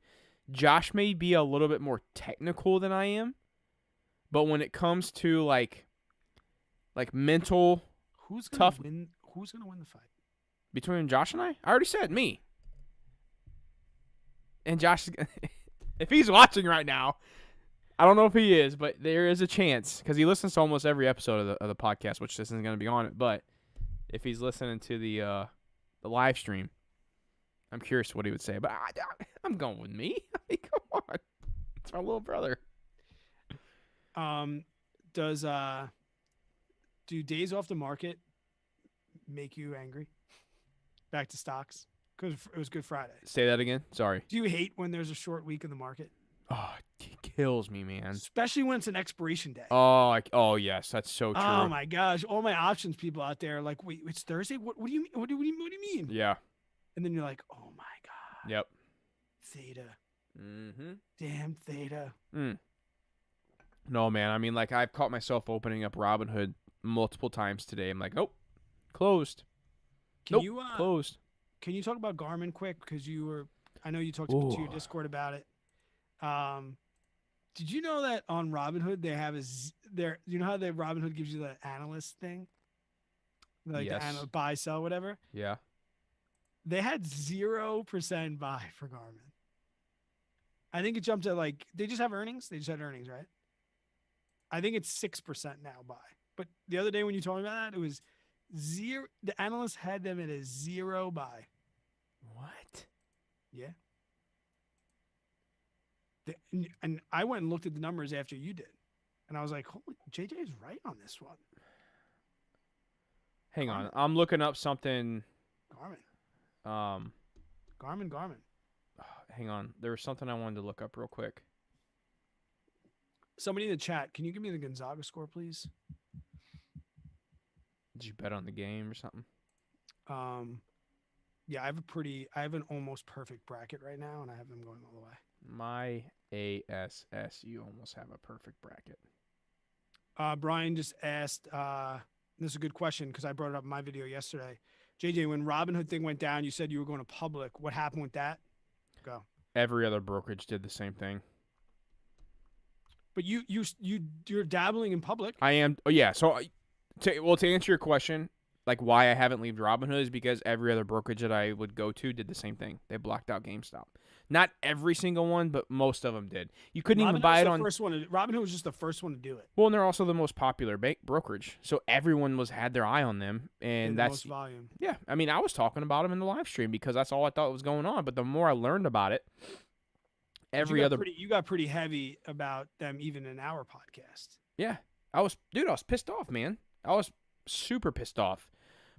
Josh may be a little bit more technical than I am. But when it comes to like mental who's gonna tough win the fight? Between Josh and I already said me. And Josh, if he's watching right now, I don't know if he is, but there is a chance because he listens to almost every episode of the podcast, which this isn't going to be on it. But if he's listening to the live stream, I'm curious what he would say. But I'm going with me. I mean, come on, it's my little brother. Do days off the market make you angry? Back to stocks. Because it was Good Friday. Say that again. Sorry. Do you hate when there's a short week in the market? Oh, it kills me, man. Especially when it's an expiration day. Oh, yes, that's so true. Oh my gosh, all my options people out there are like, wait, it's Thursday. What do you mean? What do you mean? Yeah. And then you're like, oh my god. Yep. Theta. Mm-hmm. Damn Theta. No, man. I mean, like I've caught myself opening up Robinhood multiple times today. I'm like, nope, closed. Closed. Can you talk about Garmin quick? Because I know you talked to your Discord about it. Did you know that on Robinhood they have you know how Robinhood gives you the analyst thing? Like yes. the buy, sell, whatever? Yeah. They had 0% buy for Garmin. I think it jumped to they just have earnings. They just had earnings, right? I think it's 6% now buy. But the other day when you told me about that, it was 0. The analyst had them at a 0 buy. What? Yeah. And I went and looked at the numbers after you did. And I was like, holy, JJ is right on this one. Hang on. I'm looking up something. Garmin. Garmin. Hang on. There was something I wanted to look up real quick. Somebody in the chat, can you give me the Gonzaga score, please? Did you bet on the game or something? Yeah, I have an almost perfect bracket right now, and I have them going all the way. My ASS, you almost have a perfect bracket. Brian just asked, this is a good question because I brought it up in my video yesterday. JJ, when Robinhood thing went down, you said you were going to public. What happened with that? Go. Every other brokerage did the same thing. But you're dabbling in public. I am. Oh yeah. So, to answer your question, like why I haven't left Robinhood is because every other brokerage that I would go to did the same thing. They blocked out GameStop. Not every single one, but most of them did. You couldn't even buy it on. Robinhood was just the first one to do it. Well, and they're also the most popular brokerage, so everyone had their eye on them, and that's most volume. Yeah, I mean, I was talking about them in the live stream because that's all I thought was going on. But the more I learned about it, you got pretty heavy about them even in our podcast. Yeah, I was pissed off, man. I was super pissed off.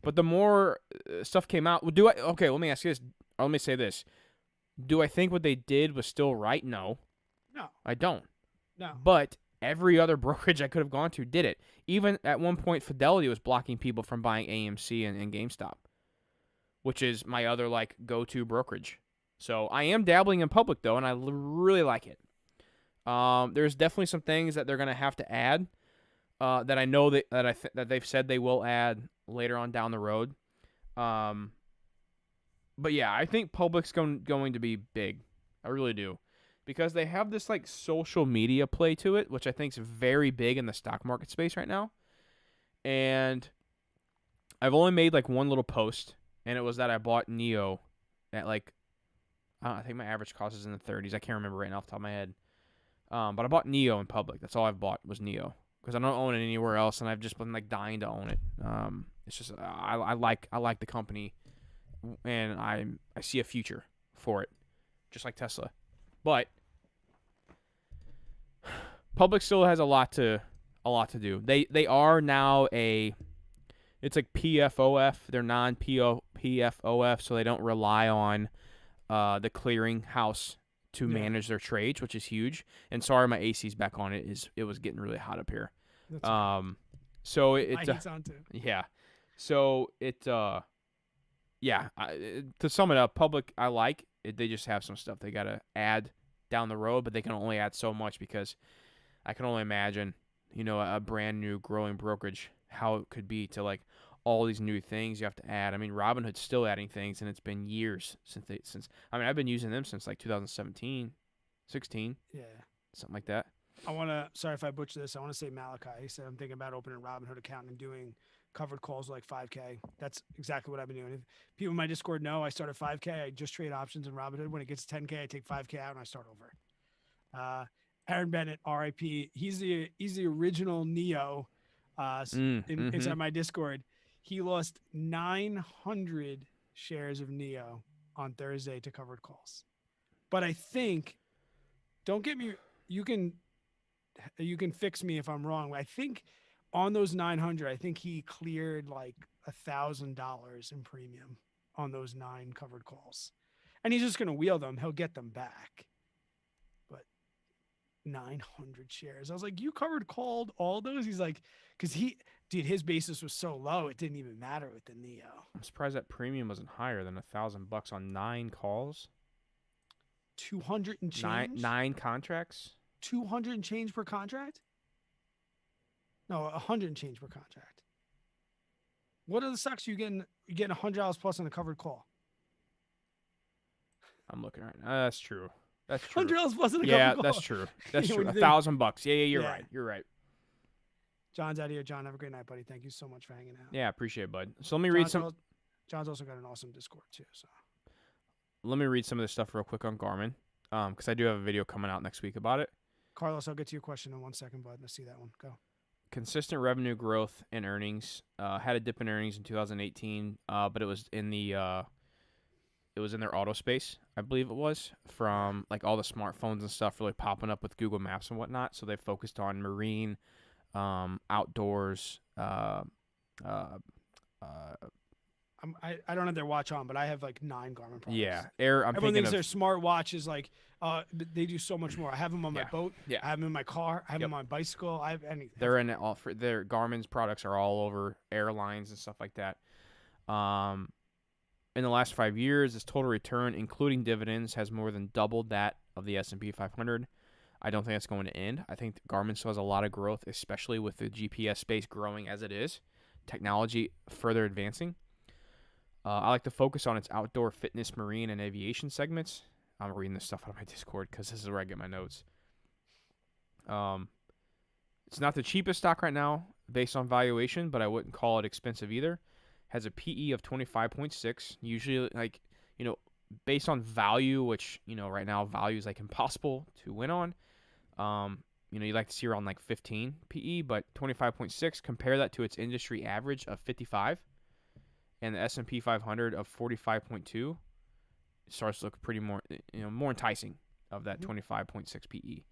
But the more stuff came out, okay, let me ask you this. Or let me say this. Do I think what they did was still right? No. No. I don't. No. But every other brokerage I could have gone to did it. Even at one point, Fidelity was blocking people from buying AMC and GameStop, which is my other go-to brokerage. So I am dabbling in public though, and I really like it. There's definitely some things that they're gonna have to add that I know that they've said they will add later on down the road. But yeah, I think public's going to be big. I really do, because they have this social media play to it, which I think is very big in the stock market space right now. And I've only made one little post, and it was that I bought Neo at I think my average cost is in the 30s. I can't remember right now off the top of my head. But I bought Neo in public. That's all I've bought was Neo, because I don't own it anywhere else, and I've just been dying to own it. It's just I like the company, and I see a future for it, just like Tesla. But public still has a lot to do. They are now it's like PFOF. They're non-PFOF, so they don't rely on the clearing house to manage their trades, which is huge. And sorry, my AC's back on. It was getting really hot up here. So it my heat's on too. Yeah. So to sum it up, public I like it. They just have some stuff they gotta add down the road, but they can only add so much, because I can only imagine, a brand new growing brokerage, how it could be to all these new things you have to add. I mean, Robinhood's still adding things, and it's been years since I've been using them since 2017, 16. Yeah. Something like that. Sorry if I butcher this. I want to say Malachi. He said, I'm thinking about opening a Robinhood account and doing covered calls like 5K. That's exactly what I've been doing. If people in my Discord know, I start at 5K. I just trade options in Robinhood. When it gets to 10K, I take 5K out and I start over. Aaron Bennett, RIP. He's the original Neo inside my Discord. He lost 900 shares of Neo on Thursday to covered calls. But I think, don't get me, you can fix me if I'm wrong. I think on those 900, I think he cleared $1,000 in premium on those 9 covered calls. And he's just going to wheel them. He'll get them back. But 900 shares. I was like, you called all those? He's like, because his basis was so low, it didn't even matter with the Neo. I'm surprised that premium wasn't higher than $1,000 on 9 calls. 200 and change. 9 contracts. 200 and change per contract. No, 100 and change per contract. What are the stocks you're getting $100 plus on a covered call? I'm looking right now. That's true. That's true. $100 plus on a covered call. Yeah, that's true. That's true. $1,000. Yeah, you're right. You're right. John's out here. John, have a great night, buddy. Thank you so much for hanging out. Yeah, appreciate it, bud. So let me read some. John's also got an awesome Discord too. So let me read some of this stuff real quick on Garmin, because I do have a video coming out next week about it. Carlos, I'll get to your question in 1 second, bud. Let's see that one. Go. Consistent revenue growth and earnings. Had a dip in earnings in 2018, but it was in their auto space, I believe it was, from all the smartphones and stuff really popping up with Google Maps and whatnot. So they focused on marine, outdoors. I don't have their watch on, but I have 9 Garmin products. Yeah, everyone thinks their smart watch is they do so much more. I have them on my boat. Yeah. I have them in my car. I have them on my bicycle. I have anything. They're in all for their Garmin's products are all over airlines and stuff like that. In the last 5 years, this total return, including dividends, has more than doubled that of the S&P 500. I don't think that's going to end. I think Garmin still has a lot of growth, especially with the GPS space growing as it is, technology further advancing. I like to focus on its outdoor fitness, marine, and aviation segments. I'm reading this stuff out of my Discord because this is where I get my notes. Um, it's not the cheapest stock right now based on valuation, but I wouldn't call it expensive either. Has a PE of 25.6. Usually, like, you know, based on value, which, you know, right now value is like impossible to win on. You know, you like to see around like 15 PE, but 25.6. Compare that to its industry average of 55, and the S&P 500 of 45.2. It starts to look pretty more, more enticing of that 25.6 PE.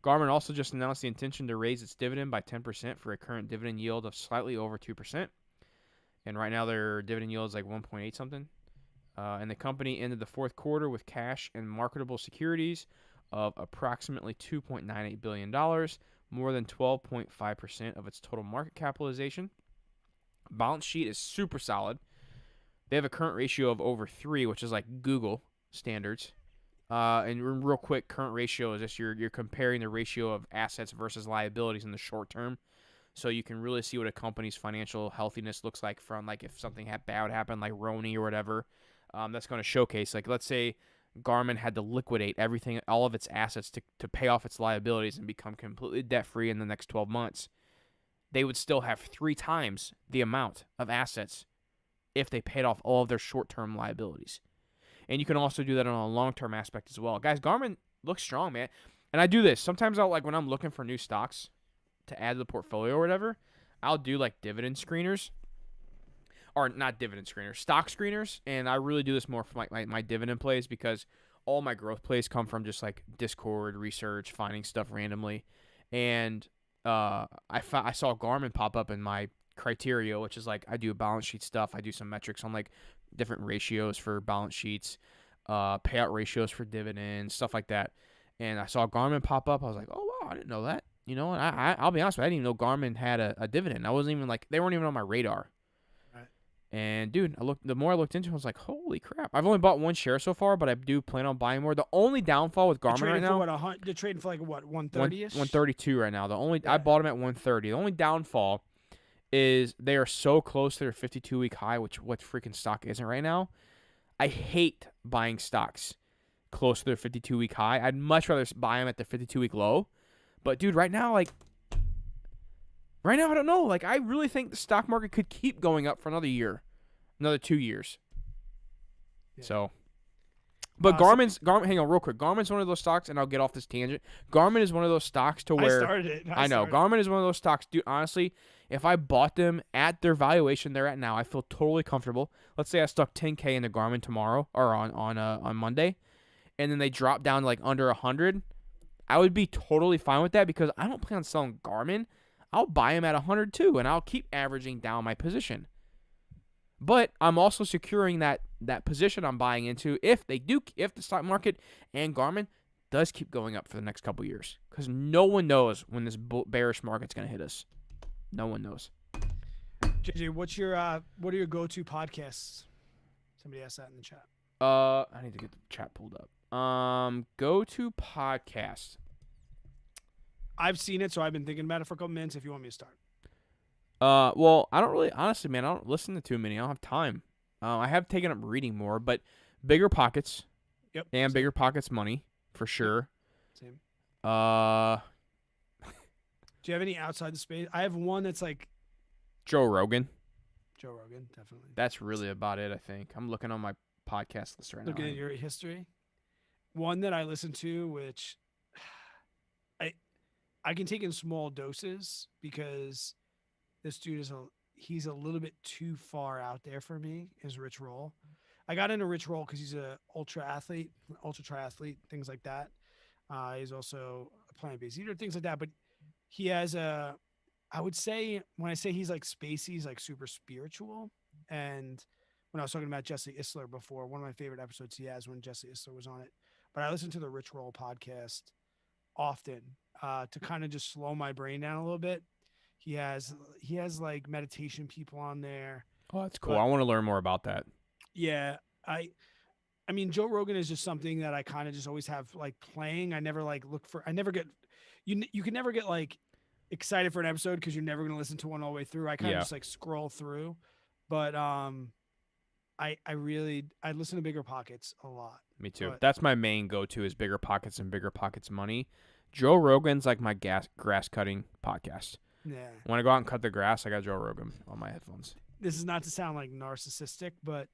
Garmin also just announced the intention to raise its dividend by 10% for a current dividend yield of slightly over 2%. And right now their dividend yield is like 1.8 something. And the company ended the fourth quarter with cash and marketable securities of approximately $2.98 billion, more than 12.5% of its total market capitalization. Balance sheet is super solid. They have a current ratio of over 3, which is like Google standards. And real quick, current ratio is just you're comparing the ratio of assets versus liabilities in the short term. So you can really see what a company's financial healthiness looks like from, like, if something bad would happen, like Roni or whatever. That's going to showcase, like, let's say Garmin had to liquidate everything, all of its assets to pay off its liabilities and become completely debt-free in the next 12 months. They would still have 3 times the amount of assets if they paid off all of their short-term liabilities. And you can also do that on a long-term aspect as well. Guys, Garmin looks strong, man. And I do this. Sometimes when I'm looking for new stocks to add to the portfolio or whatever, I'll do like dividend screeners. Or not dividend screeners, stock screeners. And I really do this more for my dividend plays, because all my growth plays come from just like Discord, research, finding stuff randomly. And I saw Garmin pop up in my criteria, which is like I do balance sheet stuff. I do some metrics on like different ratios for balance sheets, payout ratios for dividends, stuff like that. And I saw Garmin pop up. I was like, oh wow, I didn't know that. You know, and I'll be honest with you, I didn't even know Garmin had a dividend. I wasn't even like, they weren't even on my radar. Right. And dude, the more I looked into it, I was like, holy crap. I've only bought 1 share so far, but I do plan on buying more. The only downfall with Garmin right now, they're trading for like what, 130ish? 132 right now. I bought them at 130. The only downfall is they are so close to their 52-week high, which what freaking stock isn't right now. I hate buying stocks close to their 52-week high. I'd much rather buy them at the 52-week low. But dude, right now, I don't know. Like, I really think the stock market could keep going up for another year, another 2 years. Yeah. So, but Garmin, hang on real quick. Garmin's one of those stocks, and I'll get off this tangent. Garmin is one of those stocks to where I know Garmin is one of those stocks. Dude, honestly, if I bought them at their valuation they're at now, I feel totally comfortable. Let's say I stuck $10K into Garmin tomorrow or on Monday, and then they drop down to like under 100. I would be totally fine with that, because I don't plan on selling Garmin. I'll buy them at 100 too, and I'll keep averaging down my position. But I'm also securing that position I'm buying into if the stock market and Garmin does keep going up for the next couple years, because no one knows when this bearish market's going to hit us. No one knows. JJ, what are your go-to podcasts? Somebody asked that in the chat. I need to get the chat pulled up. Go-to podcast. I've seen it, so I've been thinking about it for a couple minutes. If you want me to start. Well, I don't really, honestly, man, I don't listen to too many. I don't have time. I have taken up reading more, but Bigger Pockets. Yep. And Bigger Pockets Money, for sure. Same. Do you have any outside the space? I have one that's like Joe Rogan. Joe Rogan, definitely. That's really about it, I think. I'm looking on my podcast list right now. Looking at your history. One that I listen to, which I can take in small doses, because this dude he's a little bit too far out there for me, is Rich Roll. I got into Rich Roll because he's a ultra triathlete, things like that. He's also a plant-based eater, things like that. But he has I would say, when I say he's like spacey, he's like super spiritual. And when I was talking about Jesse Isler before, one of my favorite episodes he has when Jesse Isler was on it. But I listen to the Rich Roll podcast often to kind of just slow my brain down a little bit. He has like meditation people on there. Oh, that's cool. I want to learn more about that. Yeah. I mean, Joe Rogan is just something that I kind of just always have like playing. I never like you can never get like excited for an episode, because you're never going to listen to one all the way through. I kind of just like scroll through, but I listen to Bigger Pockets a lot. Me too. But That's my main go-to is Bigger Pockets and Bigger Pockets Money. Joe Rogan's like my grass cutting podcast. yeah, When I go out and cut the grass, I got Joe Rogan on my headphones. this is not to sound like narcissistic, but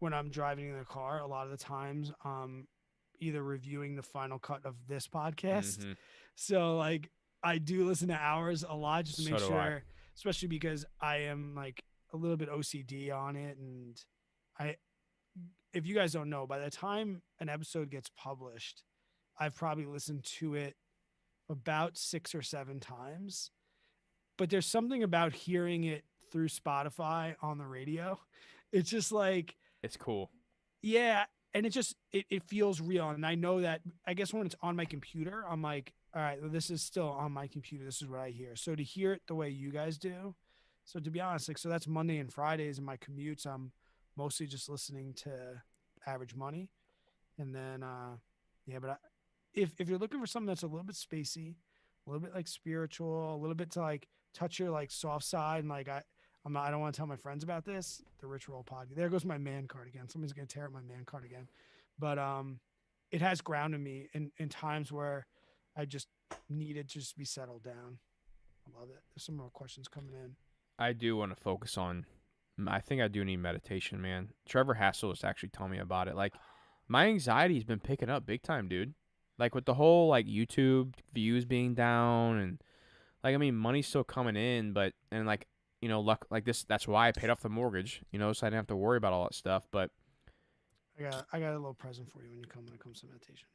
when I'm driving in the car, a lot of the times either reviewing the final cut of this podcast. Mm-hmm. So like I do listen to ours a lot just to make So do I. sure, especially because I am like a little bit OCD on it. And I, if you guys don't know, by the time an episode gets published, I've probably listened to it about 6 or 7 times. But there's something about hearing it through Spotify on the radio. It's just like, It's cool. yeah, and it feels real. And I know that, I guess when it's on my computer, I'm like, all right, well, this is still on my computer. This is what I hear. So to hear it the way you guys do, so to be honest, like, so that's Monday and Fridays in my commutes. I'm mostly just listening to Average Money. And then yeah, but if you're looking for something that's a little bit spacey, a little bit like spiritual, a little bit to like touch your like soft side, and like I don't want to tell my friends about this. The Rich Roll podcast. There goes my man card again. Somebody's gonna tear up my man card again. But it has grounded me in times where I just needed to just be settled down. I love it. There's some more questions coming in. I do want to focus on. I think I do need meditation, man. Trevor Hassel was actually telling me about it. Like, my anxiety's been picking up big time, dude. Like with the whole like YouTube views being down, and like I mean money's still coming in, but and like luck like this. That's why I paid off the mortgage, so I didn't have to worry about all that stuff. But I got a little present for you when it comes to meditation.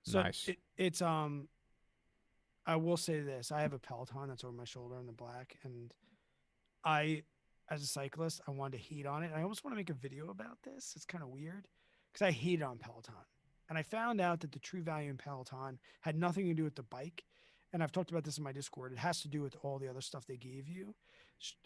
So nice. It's I will say this. I have a Peloton that's over my shoulder in the black, and I, as a cyclist, I wanted to hate on it. I almost want to make a video about this. It's kind of weird because I hated on Peloton. And I found out that the true value in Peloton had nothing to do with the bike. And I've talked about this in my Discord. It has to do with all the other stuff they gave you.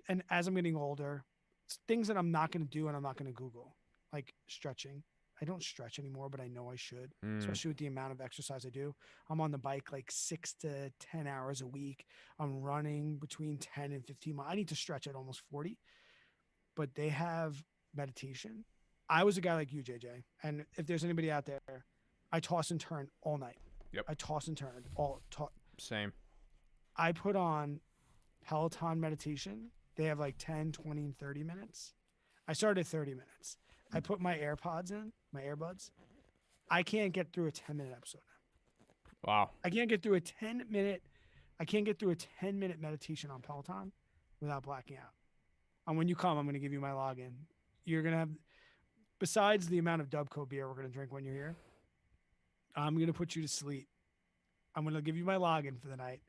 And as I'm getting older, it's things that I'm not going to do and I'm not going to Google, like stretching. I don't stretch anymore, but I know I should, especially with the amount of exercise I do. I'm on the bike like 6 to 10 hours a week. I'm running between 10 and 15 miles. I need to stretch at almost 40, but they have meditation. I was a guy like you, JJ. And if there's anybody out there, I toss and turn all night. Yep. I toss and turn Same. I put on Peloton meditation. They have like 10, 20, and 30 minutes. I started at 30 minutes. I put my AirPods in, my earbuds. I can't get through a 10-minute episode now. Wow. I can't get through a 10-minute meditation on Peloton without blacking out. And when you come, I'm going to give you my login. You're going to have, besides the amount of Dubco beer we're going to drink when you're here, I'm going to put you to sleep. I'm going to give you my login for the night.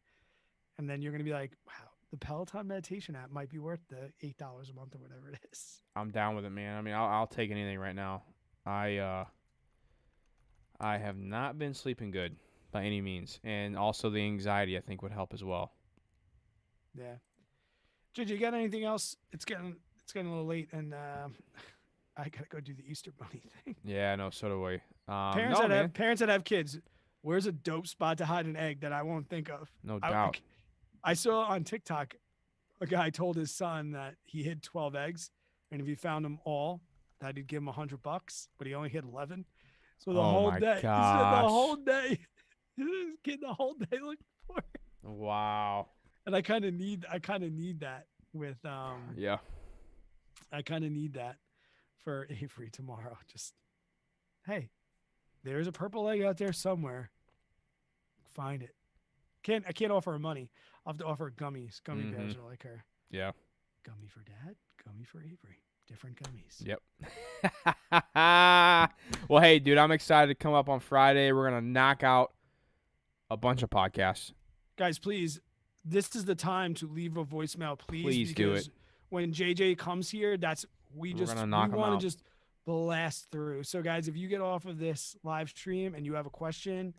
And then you're going to be like, wow, the Peloton meditation app might be worth the $8 a month or whatever it is. I'm down with it, man. I mean, I'll take anything right now. I have not been sleeping good by any means, and also the anxiety I think would help as well. Yeah. JJ, you got anything else? It's getting a little late, and I gotta go do the Easter Bunny thing. Yeah, no, so do we. Parents that have kids, where's a dope spot to hide an egg that I won't think of? No doubt. I saw on TikTok a guy told his son that he hid 12 eggs, and if he found them all, that he'd give him $100, but he only hid 11. So the whole day, he said the whole day, he's getting the whole day looking for it. Wow. And I kind of need that with yeah. I kind of need that for Avery tomorrow. Just, hey, there's a purple egg out there somewhere. Find it. I can't offer her money. I'll have to offer her gummies. Gummy bears are like her. Yeah. Gummy for dad, gummy for Avery. Different gummies. Yep. Well, hey, dude, I'm excited to come up on Friday. We're going to knock out a bunch of podcasts. Guys, please, this is the time to leave a voicemail, please. Please do it. When JJ comes here, we want to just blast through. So, guys, if you get off of this live stream and you have a question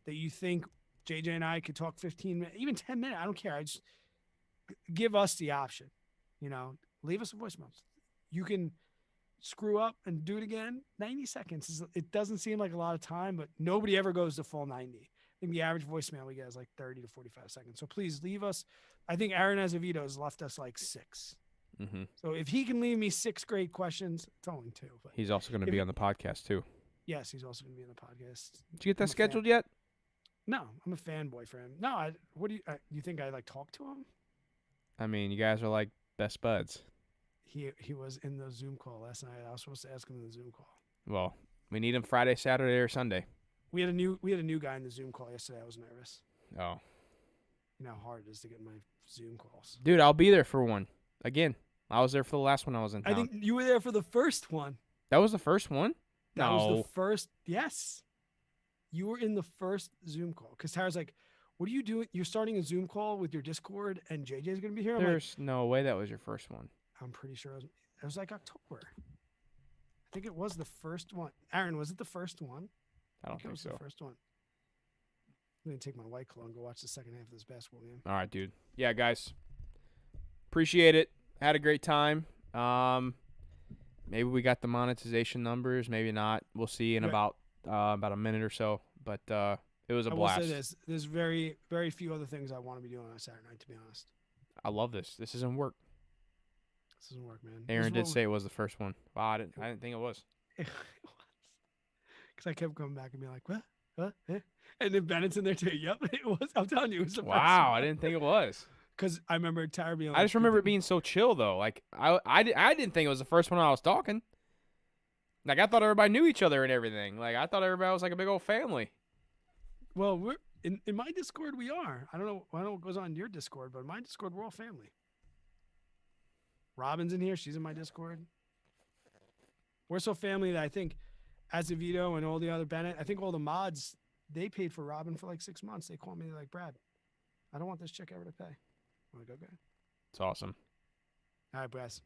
that you think JJ and I could talk 15 minutes, even 10 minutes, I don't care. I just give us the option. Leave us a voicemail. You can screw up and do it again. 90 seconds. It doesn't seem like a lot of time, but nobody ever goes to full 90. I think the average voicemail we get is like 30 to 45 seconds. So please leave us. I think Aaron Azevedo has left us like 6. Mm-hmm. So if he can leave me 6 great questions, it's only 2. But he's also going to be on the podcast too. Yes, he's also going to be on the podcast. Did you get that I'm a fan. scheduled yet? No, I'm a fanboy for him. No, what do you think I like talk to him? I mean, you guys are like best buds. He was in the Zoom call last night. I was supposed to ask him in the Zoom call. Well, we need him Friday, Saturday, or Sunday. We had a new guy in the Zoom call yesterday. I was nervous. Oh, You know how hard it is to get my Zoom calls. dude, I'll be there for one. Again, I was there for the last one I was in town. I think you were there for the first one. That was the first one? That was No. the first. Yes. You were in the first Zoom call. Because Tara's like, what are you doing? You're starting a Zoom call with your Discord and JJ's going to be here? There's no way that was your first one. I'm pretty sure it was like October. I think it was the first one. Aaron, was it the first one? I don't it think was so. the first one. I'm going to take my White Claw and go watch the second half of this basketball game. All right, dude. Yeah, guys. Appreciate it. Had a great time. Maybe we got the monetization numbers. Maybe not. We'll see in about a minute or so. But it was a blast. I will say this. There's very, very few other things I want to be doing on a Saturday night, to be honest. I love this. This isn't work. This doesn't work, man. Aaron did say it was the first one. Wow, I didn't think it was. It was. Because I kept coming back and being like, what? What? Eh? And then Bennett's in there too. Yep, it was. I'm telling you, it was the first one. Wow, I didn't think it was. Because I remember Tara being like, I just remember it being so chill, though. Like, I didn't think it was the first one I was talking. Like, I thought everybody knew each other and everything. Like, I thought everybody was like a big old family. Well, we're in my Discord, we are. I don't know what goes on in your Discord, but in my Discord, we're all family. Robin's in here. She's in my Discord. We're so family that I think Azevedo and all the other Bennett, I think all the mods, they paid for Robin for like 6 months. They called me, they're like, Brad, I don't want this chick ever to pay. I'm like, okay. It's awesome. All right, Brass.